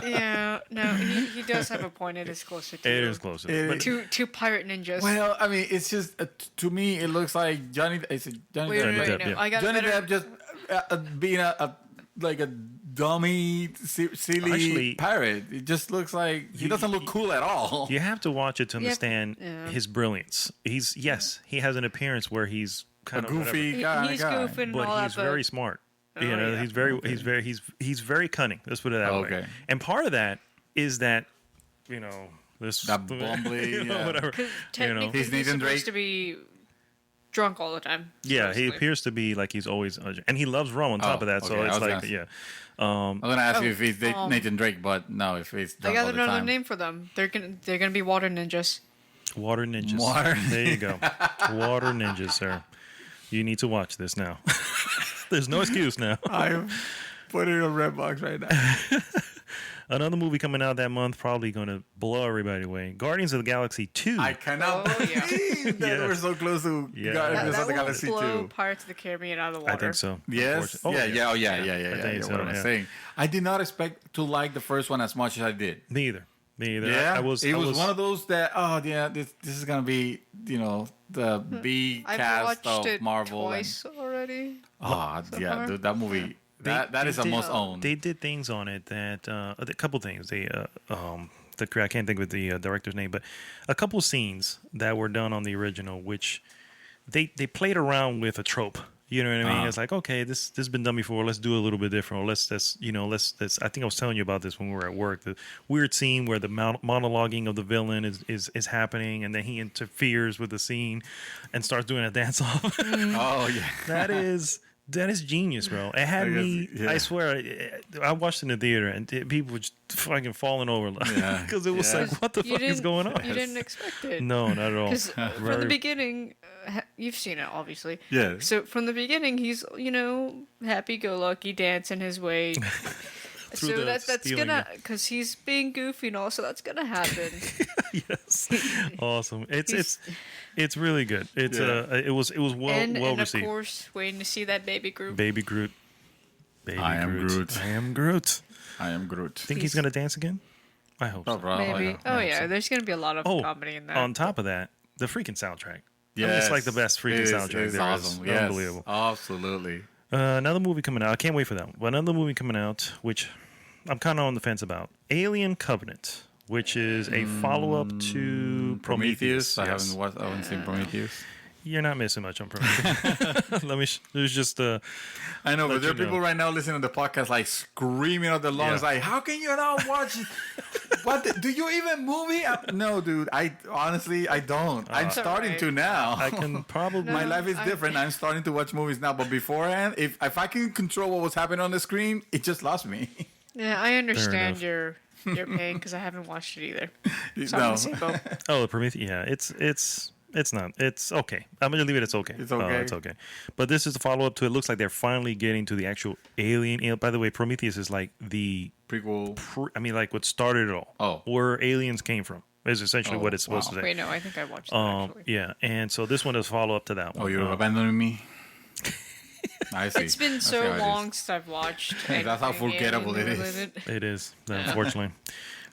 yeah, no, he does have a point. It is closer to It is closer. But two pirate ninjas. Well, I mean, it's just to me, it looks like Johnny. It's Johnny wait, Depp. wait, Johnny wait, Depp, no, yeah. I got Johnny better. Depp just being a dummy, silly Actually, pirate. It just looks like he doesn't look cool at all. you have to watch it to understand yeah. his brilliance. He has an appearance where he's kind A of whatever, goofy guy. He's goofing and all but that, he's very smart. yeah. He's very cunning. Let's put it that way. Okay. And part of that is that this That bumbly, yeah. whatever. Technically, He's he's Nathan supposed Drake. to be drunk all the time. Yeah, he supposedly. appears to be like he's always, and he loves rum on top Oh, of that. So okay, I it's was like, gonna- yeah. I'm gonna ask you if he's Nathan Drake, but no, if he's I drunk got all the another time. name for them. They're gonna be water ninjas. Water ninjas. Water There you go. Water ninjas, sir. You need to watch this now. There's no excuse now. I'm putting it on Redbox right now. Another movie coming out that month, probably going to blow everybody away. Guardians of the Galaxy 2. I cannot Oh, yeah. believe that Yes. we're so close to Yeah. Guardians That of the will Galaxy blow 2. Pirates of the Caribbean out of the water. I think so. Yes. Oh, yeah. I Yeah. think so, What am I yeah. saying? I did not expect to like the first one as much as I did. Me either. Yeah, I was one of those that this is gonna be the B I've cast watched of it Marvel. twice already. Yeah, far. dude, that movie that is a did- must own. They did things on it that a couple things. They I can't think of the director's name, but a couple scenes that were done on the original, which they played around with a trope. You know what I mean? It's like, okay, this has been done before. Let's do a little bit different. Or let's I think I was telling you about this when we were at work. The weird scene where the monologuing of the villain is happening, and then he interferes with the scene and starts doing a dance off. Oh yeah, That is genius, bro. It had me. yeah. I swear, I watched it in the theater, and people were just fucking falling over Yeah. because it was Yeah. like, what the fuck is going on? You didn't expect it. No, not at all. Because from the Very- beginning, you've seen it, obviously. Yeah. So from the beginning, he's happy-go-lucky, dancing his way. So the that's stealing gonna, because he's being goofy and all, so that's gonna happen. Yes, awesome. It's really good. It was well and of received. course, waiting to see that baby group. Baby Groot. Baby I am Groot. I am Groot. I am Groot. Think he's gonna dance again? I hope so. Maybe. Oh yeah, there's gonna be a lot of Oh, comedy in that. on top of that, the freaking soundtrack. I mean, Yes. it's like the best freaking It is- soundtrack It's there is. awesome. Yes. Unbelievable. Absolutely. Another movie coming out. I can't wait for that one. But another movie coming out, which I'm kind of on the fence about. Alien Covenant, which is a follow-up to Prometheus. I Yes. haven't seen Prometheus. You're not missing much on Prometheus. There's just I know, but there are you know. people right now listening to the podcast like screaming out their lungs, Yeah. like, "How can you not watch? Do you even movie?" No, dude. I honestly, I don't. I'm starting to now. I can probably. My life is different. I'm starting to watch movies now, but beforehand, if I can control what was happening on the screen, it just lost me. Yeah, I understand enough. your pain because I haven't watched it either. So I'm No. in the same boat. Oh, the Prometheus. Yeah, it's not. It's okay. I'm gonna leave it. It's okay. It's okay? It's okay. But this is the follow up to. It looks like they're finally getting to the actual alien. By the way, Prometheus is like the. Prequel. Like what started it all. Oh. Where aliens came from is essentially Oh, what it's supposed wow. to say. Wait, no, I think I watched that actually. Yeah, and so this one is follow up to that one. Oh, you're abandoning me. I see. It's been I see so how it is. long since I've watched. That's how anything forgettable it is. alien-related. It is, unfortunately.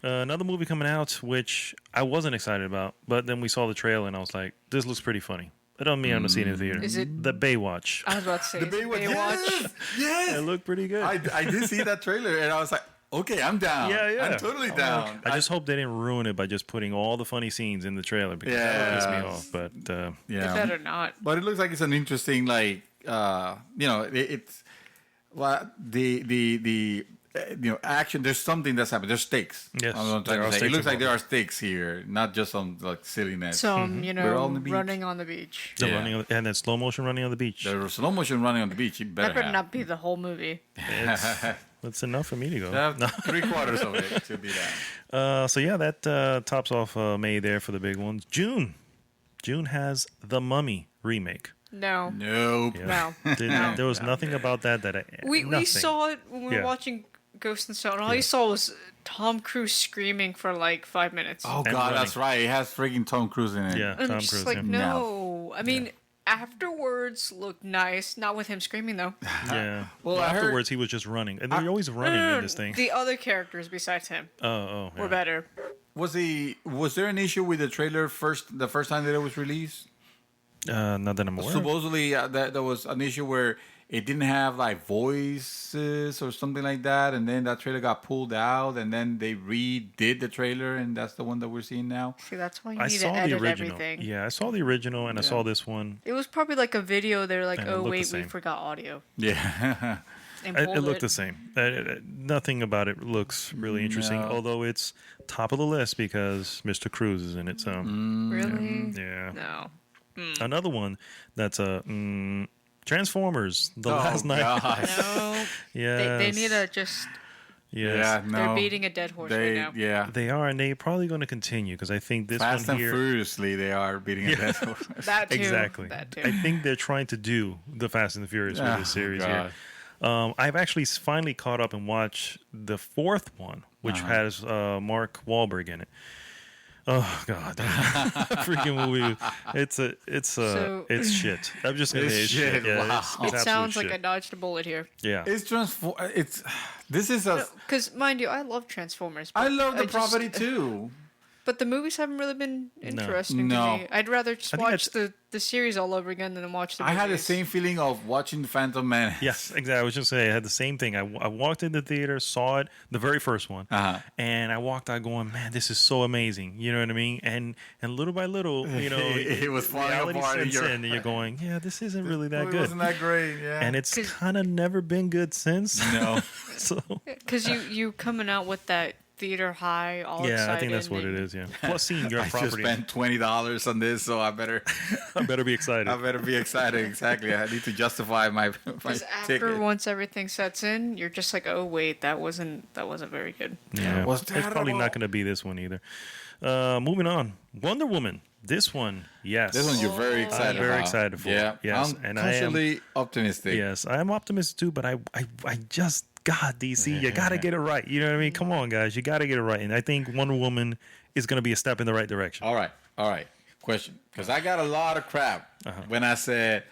Another movie coming out, which I wasn't excited about, but then we saw the trailer and I was like, this looks pretty funny. It doesn't mean I'm going to see it in the theater. Is it- The Baywatch? I was about to say The Baywatch. Yes. It looked pretty good. I did see that trailer and I was like, okay, I'm down. Yeah. I'm totally down. I just hope they didn't ruin it by just putting all the funny scenes in the trailer because that would piss me Yeah. off. But It yeah. better not. But it looks like it's an interesting, like, it's well, the action. There's something that's happening. There's stakes. Yes, I'm trying there to are say. It stakes looks like involved. there are stakes here, not just some like silliness. Some, We're all on the beach. running on the beach. the Yeah. running and then slow motion running on the beach. There's slow motion running on the beach. You better That better have. not be the whole movie. That's enough for me to go. Have No. 3/4 of it should be that. So yeah, that tops off May there for the big ones. June has The Mummy remake. No. Nope. Yeah. No. There was nothing about that We nothing. saw it when we were Yeah. watching Ghost in the Shell, and all you saw was Tom Cruise screaming for like 5 minutes. Oh And God, running. that's right. It has freaking Tom Cruise in it. Yeah, and Tom I'm just Cruise. like, yeah. no. I mean, afterwards looked nice, not with him screaming though. Yeah. Well, I heard- afterwards he was just running, and they're always running in this thing. The other characters besides him Oh, yeah. were better. Was there an issue with the trailer the first time that it was released? Not that I'm aware. of. Supposedly there was an issue where it didn't have like voices or something like that, and then that trailer got pulled out, and then they redid the trailer, and that's the one that we're seeing now. See, that's why you I need saw to the edit original. everything. Yeah, I saw the original, and I saw this one. It was probably like a video. They're like, And it oh looked the wait, we same. forgot audio. Yeah. And It pulled looked the same. Nothing about it looks really interesting, No. although it's top of the list because Mr. Cruz is in it. So Really? yeah. No. Another one that's a Transformers: The Last Night. gosh. No. Yeah, They need to just. Yes. Yeah, no. They're beating a dead horse right now. Yeah. They are, and they're probably going to continue because I think this Fast one and here. furiously, they are beating a dead horse. That too. Exactly. That too. I think they're trying to do the Fast and the Furious with this series here. I've actually finally caught up and watched the fourth one, which has Mark Wahlberg in it. Oh God, freaking movie! It's shit. I'm just gonna It's say it's shit. shit, Yeah, wow. it's It absolute sounds like shit. I dodged a bullet here. Yeah, This is a. Because, mind you, I love Transformers. I but love the just- property too. But the movies haven't really been interesting No. to me. I'd rather just I think watch the series all over again than watch the I movies. had the same feeling of watching Phantom Menace. yes, exactly. I was just saying I had the same thing. I walked in the theater, saw it, the very first one, and I walked out going, "Man, this is so amazing." You know what I mean? And little by little, you know, It was falling reality apart and sets in, and you're going, "Yeah, this isn't really that It good." wasn't that great. Yeah. And it's 'Cause- kind of never been good since. no. So Because you coming out with that theater high, all yeah, excited. I think that's what it and- is. Yeah. Plus, seeing your I just property, spent $20 on this, so I better be excited. be excited. Exactly. I need to justify my Because after ticket. once everything sets in, you're just like, oh wait, that wasn't very good. Yeah, was it's probably terrible. not going to be this one either. Moving on, Wonder Woman. This one, yes. This one you're very excited I'm very about. excited for. Yeah. Yes, I'm and I am. cautiously optimistic. Yes, I am optimistic too, but I just God, DC, you got to get it right. You know what I mean? Come on, guys, you got to get it right. And I think Wonder Woman is going to be a step in the right direction. All right. Question. Because I got a lot of crap when I said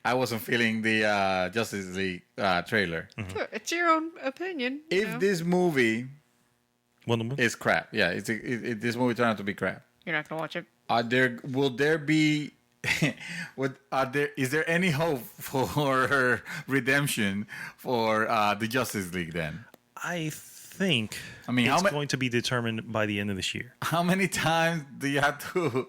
I wasn't feeling the Justice League trailer. Sure, it's your own opinion. you If know? this movie Wonder Woman. is crap, yeah, this movie turned out to be crap. You're not gonna watch it. Will there be Is there any hope for her redemption for the Justice League then? I think how it's ma- going to be determined by the end of this year. How many times the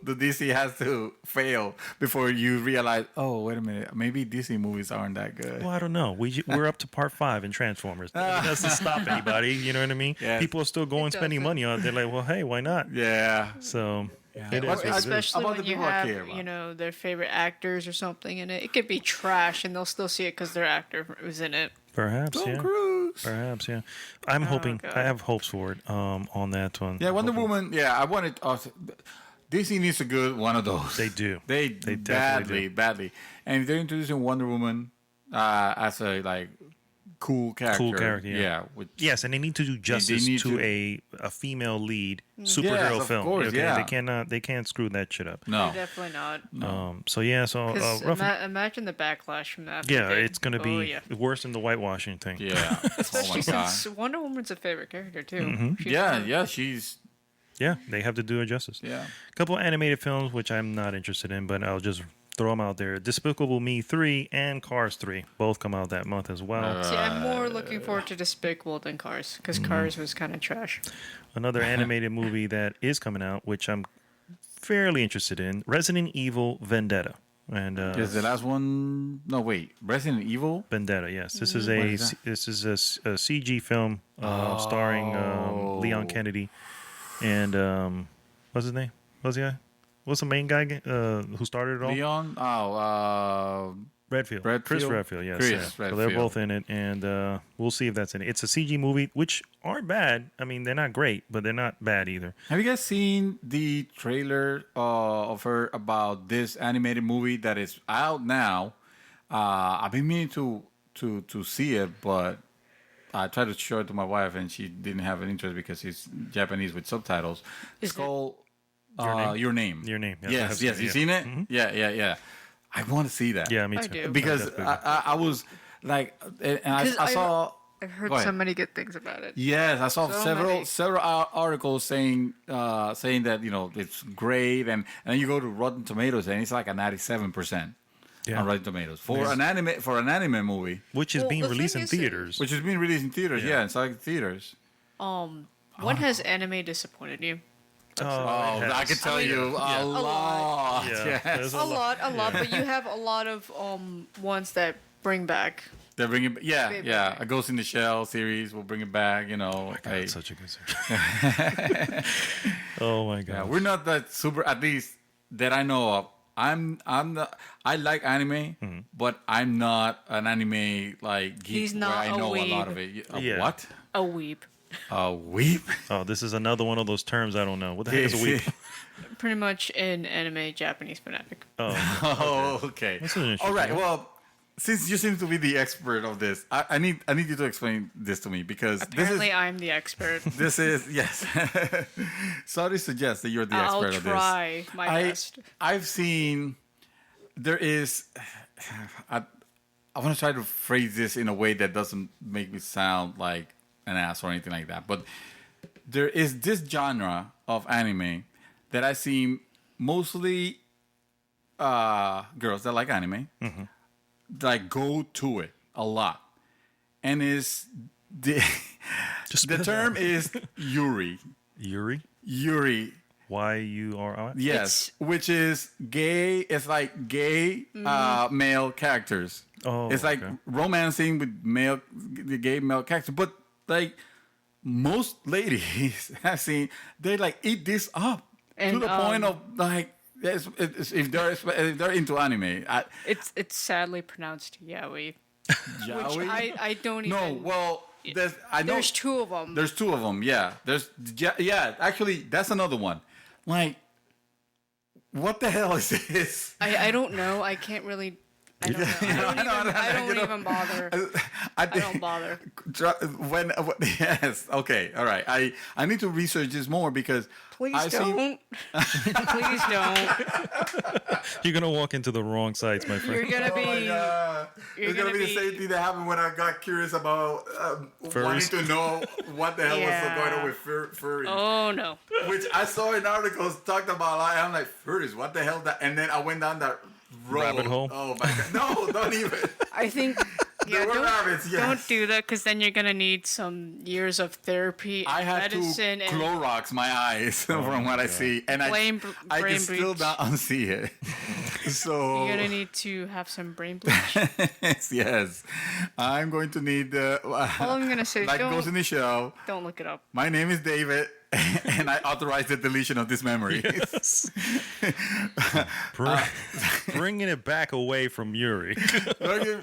DC has to fail before you realize, oh, wait a minute, maybe DC movies aren't that good? Well, I don't know. We're up to part 5 in Transformers. It doesn't stop anybody. You know what I mean? Yes. People are still going spending doesn't. money on it. They're like, well, hey, why not? Yeah. So it is Or what it is. Especially About when the you people I have, care about. you know, their favorite actors or something in it. It could be trash, and they'll still see it because their actor was in it. Perhaps, Tom yeah. Cruise. Perhaps, yeah. I'm hoping. God. I have hopes for it. On that one. Yeah, Wonder Hopefully. Woman. Yeah, I wanted. DC needs a good one of those. They do. They definitely badly. And if they're introducing Wonder Woman as a cool character. Cool character, yeah. which, Yes, and they need to do justice need to to- a female lead Yes, superhero of film. course, Okay, yeah. they can't screw that shit up. no. They're definitely not. So yeah, so Because rough, imagine the backlash from that. yeah, They- it's gonna be oh, yeah. worse than the whitewashing thing. Yeah. Oh Especially my god. since Wonder Woman's a favorite character too. Mm-hmm. She's Yeah, fun. yeah. She's Yeah, they have to do it justice. yeah. A couple of animated films which I'm not interested in, but I'll just throw them out there. Despicable Me 3 and Cars 3 both come out that month as well. See, I'm more looking forward to Despicable than Cars because Mm-hmm. Cars was kind of trash. Another animated movie that is coming out, which I'm fairly interested in, Resident Evil Vendetta. And Is the last one? No, wait. Resident Evil. Vendetta, yes. This is What is a CG film starring Leon Kennedy and what's his name? What's the guy? What's the main guy who started it all? Leon. Oh, Redfield. Redfield? Chris Redfield, yes. Chris yeah. So they're Redfield. both in it, and we'll see if that's in it. It's a CG movie, which aren't bad. I mean, they're not great, but they're not bad either. have you guys seen the trailer of her about this animated movie that is out now? I've been meaning to see it, but I tried to show it to my wife, and she didn't have an interest because it's Japanese with subtitles. It's Is it- called Name? Your Name. Your Name. Yes, I Yes, have yes. seen You it, seen it? Mhm. Yeah. I want to see that. Yeah, me I too. do. Because Definitely. I was like, and I 'Cause saw. I've heard Go so ahead. many good things about it. Yes, I saw So several many. several articles saying that it's great, and then you go to Rotten Tomatoes and it's like a 97% Yeah. on Rotten Tomatoes for an anime movie, Which is Well, being the released thing in is- theaters. which is being released in theaters. Yeah, it's like theaters. When has anime disappointed you? Oh, Oh, it I has. could tell you a lot. Yeah, Yes. there's A lot, but you have a lot of ones that bring back. They bring it. Yeah, They bring yeah. it. A Ghost in the Shell series will bring it back. You know, God, hey, such a good series. Oh my god. yeah, we're not that super. At least that I know of. I'm not. I like anime, Mm-hmm. but I'm not an anime like geek. He's not where I a know a lot weeb. of it. Yeah. What? A weeb. A weep? Oh, this is another one of those terms I don't know. What the heck is a weep? Pretty much an anime Japanese fanatic. Oh, okay. That's an interesting All right. one. Well, since you seem to be the expert of this, I need you to explain this to me because Apparently, I'm the expert. this is yes. Sorry, suggest that you're the I'll expert of this. try my best. I've seen there is. I want to try to phrase this in a way that doesn't make me sound like an ass or anything like that. But there is this genre of anime that I see mostly girls that like anime like go to it a lot, and is the Just the term is Yuri. Yuri. Y-U-R-I? Yes, which is gay. It's like gay male characters. Oh, it's like okay. romancing with the gay male characters. But like most ladies I've seen, they like eat this up to And, the point of like if they're into anime. It's sadly pronounced yaoi, which Yaoi? I don't even. No, well, I know There's two of them. There's two of them. Yeah, yeah. Actually, that's another one. Like, what the hell is this? I don't know. I can't really I don't know. I don't even bother. I don't bother. Yes, okay, all right. I need to research this more because Please I've seen- don't. Please don't. You're gonna walk into the wrong sites, my friend. You're gonna Oh my be. God. You're It's gonna gonna be the same thing that happened when I got curious about wanting to know what the hell Yeah. was going on with furries. Oh no. Which I saw in articles talked about. I'm like, furries, what the hell? That? And then I went down that road. Rabbit hole? Oh my God. No, don't even. I think. Yeah, were rabbits, yes. don't do that because then you're gonna need some years of therapy, I and had to medicine, and Clorox my eyes from what I see, and Brain I brain can still bleach. not unsee it. So you're gonna need to have some brain bleach. yes, I'm going to need All I'm gonna say is like goes in the show. don't look it up. My name is David, and I authorize the deletion of this memory. Bringing it back away from Yuri.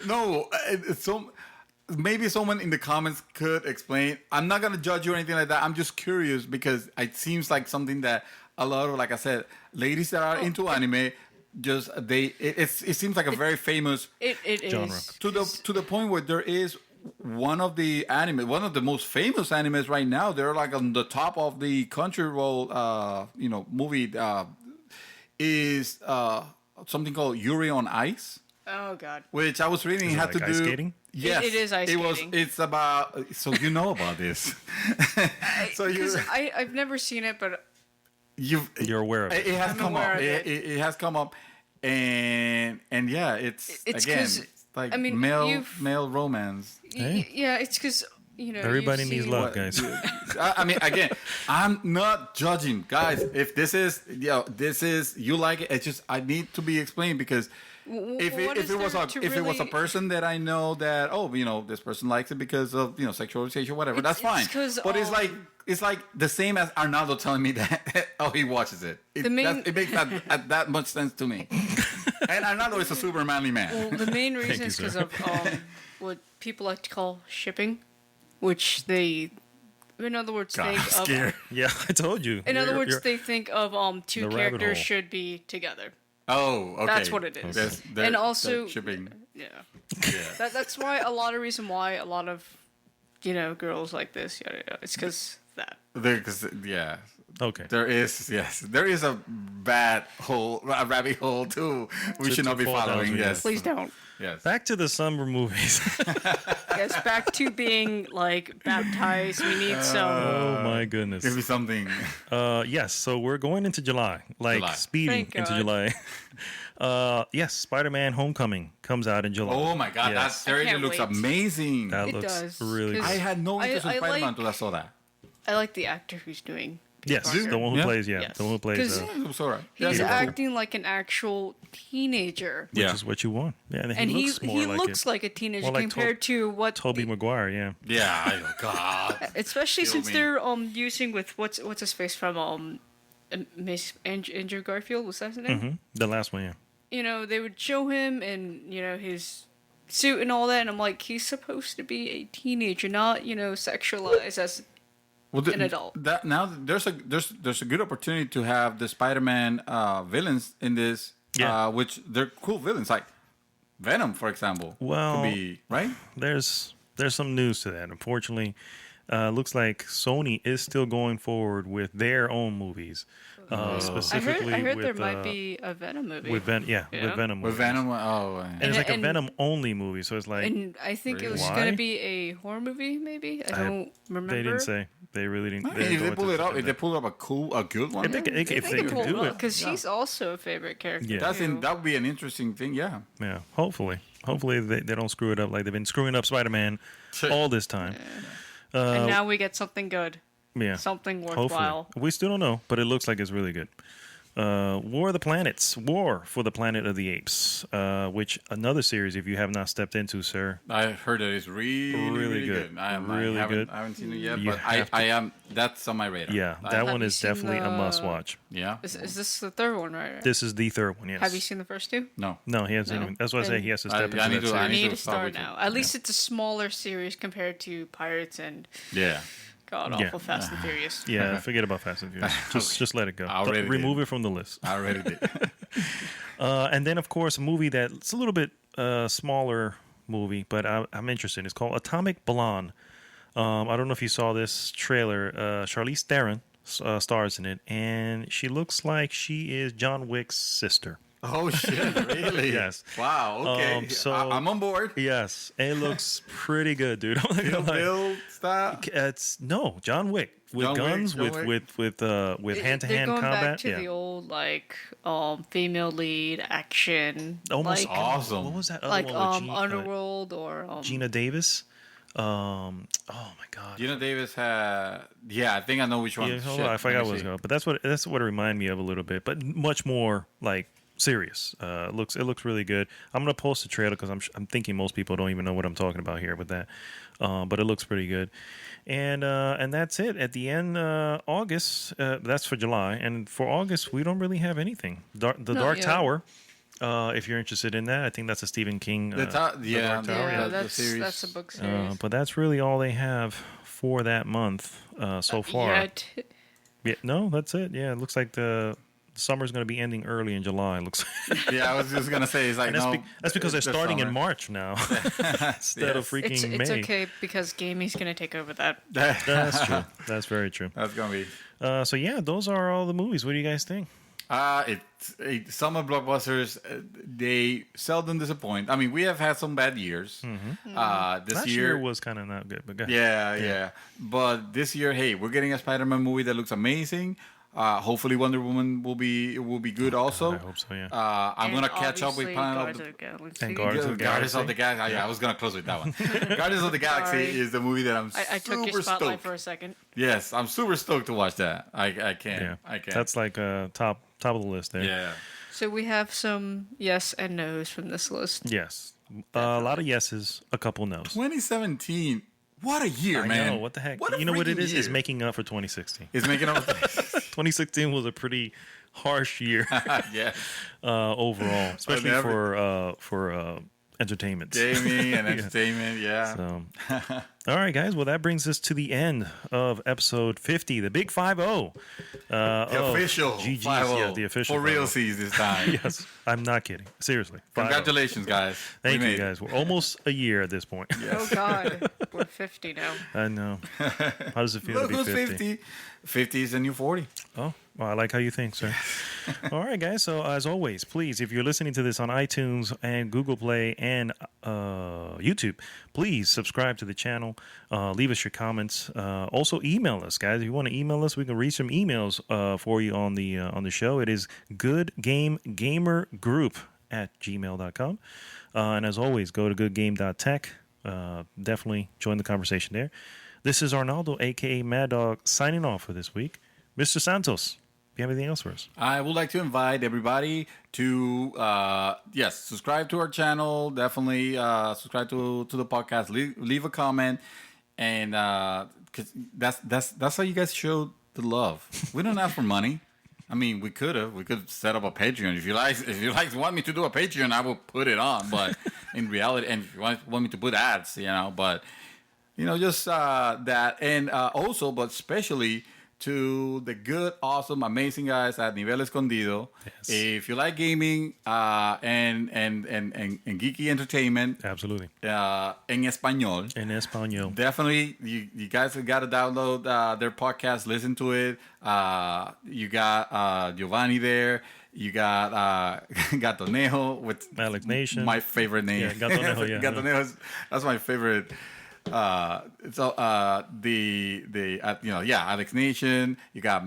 No, so maybe someone in the comments could explain. I'm not gonna judge you or anything like that. I'm just curious because it seems like something that a lot of, like I said, ladies that are into anime, just it seems like a very famous It Genre. is to the point where there is one of the most famous animes right now. They're like on the top of the Crunchyroll, movie is something called Yuri on Ice, Oh god. which I was reading Is it had like to ice do. skating? Yes, It is ice skating. It's about. So you know about this. So Because I've never seen it, but You're aware of it. It has I'm come aware up. of it. It has come up, and yeah, it's It's again 'cause, like I mean, male romance. Hey. it's because Everybody you've needs seen- love, guys. I mean, again, I'm not judging, guys. If this is, you like it. It's just I need to be explained because if what it is was there a to if it was a really- person that I know that this person likes it because of sexual orientation, whatever, that's It's fine. 'cause, But it's like the same as Arnaldo telling me that he watches it. It makes that much sense to me. And Arnaldo is a super manly man. Well, the main reason you, is because sir. of what people like to call shipping, which they, in other words, God, I'm think of. scared. Yeah, I told you. In other You're- words, you're- they think of two The rabbit characters hole. should be together. Oh, okay. That's what it is. And also- shipping. Yeah. Yeah. That's why a lot of girls like this. It's because that. Yeah. Okay. There is a rabbit hole too. We To- should not to be fall down following. to, Yes, Please don't. yes. Back to the summer movies. Yes, back to being like baptized. We need some. Oh my goodness. Give me something. Yes, so we're going into July, like July. speeding Thank into God. July. Yes, Spider-Man: Homecoming comes out in July. Oh my God, Yes. that trailer can't looks wait. amazing. That It looks does, really 'cause good. I had no interest in I Spider-Man like- until I saw that. I like the actor who's doing. Yes, Parker. the one who Yeah. plays, Yes. the one who plays, 'Cause- It was alright. He's Yeah, acting like an actual teenager. which Yeah. is what you want. Yeah, and he And looks more like looks it. like a teenager More like compared to what Tobey Maguire, yeah. Yeah. God. especially Kill since me. they're using with what's his face from Miss Andrew Garfield, was that his name? Hmm. The last one, yeah. They would show him and his suit and all that, and I'm like, he's supposed to be a teenager, not sexualized as Well, an adult. That now there's a good opportunity to have the Spider-Man villains in this. Yeah. Which they're cool villains, like Venom, for example. Well- could be right. There's some news to that. Unfortunately, looks like Sony is still going forward with their own movies, specifically I heard with, there might be a Venom movie. with Venom. Yeah, Yeah. with Venom. With movies. Venom. Oh, And it's like a And- Venom only movie, so it's like and I think it was Why? going to be a horror movie, maybe. I don't remember. they didn't say. They really didn't. I mean, didn't if go they into pull it up, that. if they pull up a good one, If they can- if they pull could do it, because he's also a favorite character. Yeah. that would be an interesting thing. Yeah. Yeah, hopefully they don't screw it up like they've been screwing up Spider-Man all this time. And now we get something good, Yeah, something hopefully. worthwhile. We still don't know, but it looks like it's really good. War of the Planets, War for the Planet of the Apes, which another series if you have not stepped into, sir. I heard that it's really good. I Really good. I haven't seen it yet, You but have to- I am. That's on my radar. Yeah, I- that one Have you is seen definitely a the- must-watch. Yeah. Is this the third one, right? This is the third one. Yes. Have you seen the first two? No. No, he hasn't. No. Even, that's why I say Then- he has to I- step I into need that to- series. I I need need to to start start with now. it. At least it's a smaller series compared to Pirates and Yeah. God Yeah. awful Fast and Furious. Yeah, forget about Fast and Furious. Just let it go. I already Remove did. it from the list. I already did. And then, of course, a movie that's a little bit smaller movie, but I'm interested. It's called Atomic Blonde. I don't know if you saw this trailer. Charlize Theron stars in it, and she looks like she is John Wick's sister. Oh shit! Really? Yes. Wow. Okay. So I'm on board. Yes, it looks pretty good, dude. I'm not gonna lie. Bill style. It's John Wick with John guns, Wick, John with hand to They're hand going combat. back to the old like female lead action, Almost like Awesome. What was that other like one with Underworld or Gina Davis? Oh my god. Gina Davis had. Yeah, I think I know which one. Yeah, hold Shit, on, I forgot let what me it's see. called, but that's what it reminded me of a little bit, but much more like serious. It looks really good. I'm gonna post a trailer because I'm thinking most people don't even know what I'm talking about here with that, but it looks pretty good. And that's it. At the end, August. That's for July, and for August we don't really have anything. Dark yeah. Tower. If you're interested in that, I think that's a Stephen King. Yeah, Dark Tower, yeah, the series. that's a book series. but that's really all they have for that month so far. Yet. Yeah, no, that's it. Yeah, it looks like the summer's going to be ending early in July. It looks. Yeah, I was just gonna say it's like And that's, no. that's because they're it's the starting in summer. March now instead of freaking It's May. okay because gaming's gonna take over that. That's true. That's very true. That's gonna be. So yeah, those are all the movies. What do you guys think? Summer blockbusters. They seldom disappoint. I mean, we have had some bad years. This Mm-hmm. Last year was kind of not good, but go ahead. Yeah. But this year, hey, we're getting a Spider-Man movie that looks amazing. Hopefully, Wonder Woman will be good also. I hope so. Yeah. I'm And gonna catch up with obviously Planet Guardians of of the Galaxy. And Guardians of the Guardians of Galaxy. the Galaxy. Yeah, I was gonna close with that one. Guardians of the Galaxy Sorry. is the movie that I'm I took your super spotlight stoked. for a second. Yes, I'm super stoked to watch that. I can. Yeah. I can. That's like top of the list there. yeah. So we have some yes and no's from this list. Yes. A lot of yeses, a couple nos. 2017. What a year, I man! know, what the heck? What a You know what it freaking is? It's year. making up for 2016. It's making up. 2016 was a pretty harsh year Yeah. overall, especially never- for entertainment. Gaming and entertainment. Yeah. So, all right, guys. Well, that brings us to the end of episode 50, the Big 50. The official GG's, 50. yeah, the official For real 50. seas this time. Yes, I'm not kidding. Seriously. 50. Congratulations, guys. Thank We you, made it. guys. We're almost a year at this point. Oh God, we're 50 now. I know. How does it feel Look to be who's 50? 50. 50 is the new 40. Oh, well, I like how you think, sir. All right, guys. So, as always, please, if you're listening to this on iTunes and Google Play and YouTube, please subscribe to the channel. Leave us your comments. Also, email us, guys. If you want to email us, we can read some emails for you on the show. It is goodgamegamergroup@gmail.com. And as always, go to goodgame.tech. Definitely join the conversation there. This is Arnaldo, a.k.a. Mad Dog, signing off for this week. Mr. Santos, do you have anything else for us? I would like to invite everybody to, subscribe to our channel. Definitely subscribe to the podcast. Leave a comment. And 'cause that's how you guys show the love. We don't ask for money. I mean, we could have. We could set up a Patreon. If you want me to do a Patreon, I will put it on. But in reality, and if you want me to put ads, but just that, and also, but especially to the good, awesome, amazing guys at Nivel Escondido. Yes. If you like gaming and geeky entertainment, Absolutely. en español. En español. Definitely, you guys have got to download their podcast, listen to it. You got Giovanni there. You got Gatonejo with Alex Nation. my favorite name. Yeah, Gatonejo, yeah. Gatonejo, that's my favorite. Alex Nation. You got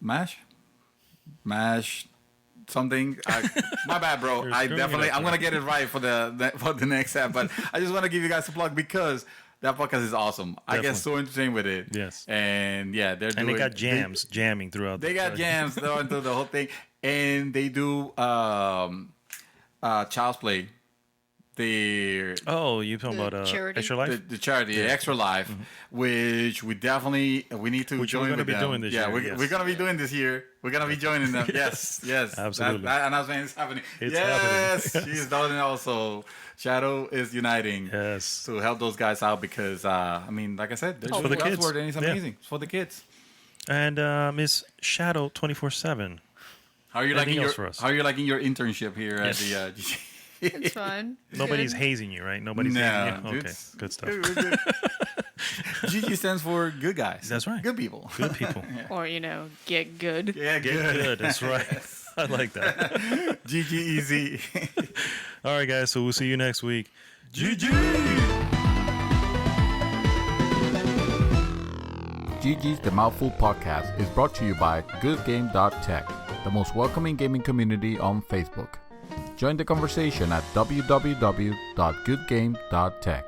Mash something. My bad, bro. You're I'm screwing it up, gonna get it right for the next app. But I just want to give you guys a plug because that podcast is awesome. I get Definitely. so entertained with it. Yes. And yeah, they're doing. And they got jams jamming throughout. They got jams throughout the whole thing, and they do child's play. Oh, you talking The about charity? Extra Life? The charity, Extra Life, which we need to Which join we're gonna with be them. doing this year, We're yes. gonna be doing this year. We're gonna be joining them. Yes, Absolutely. That announcement is happening. It's yes, happening. she's done it also. Shadow is uniting. Yes. To help those guys out because like I said, they're for the doing kids. Word and it's Yeah. amazing. It's for the kids. And Miss Shadow 24/7. How are you anything liking else your for us? How are you liking your internship here at the? It's fun. Nobody's Good. hazing you, right? Nobody's No, hazing you. Okay, it's- good stuff. GG stands for good guys. That's right. Good people. Good people. Or get good. Yeah, Get good. That's right. I like that. GG easy. All right, guys. So we'll see you next week. GG's The Mouthful podcast is brought to you by GoodGame.Tech, the most welcoming gaming community on Facebook. Join the conversation at www.goodgame.tech.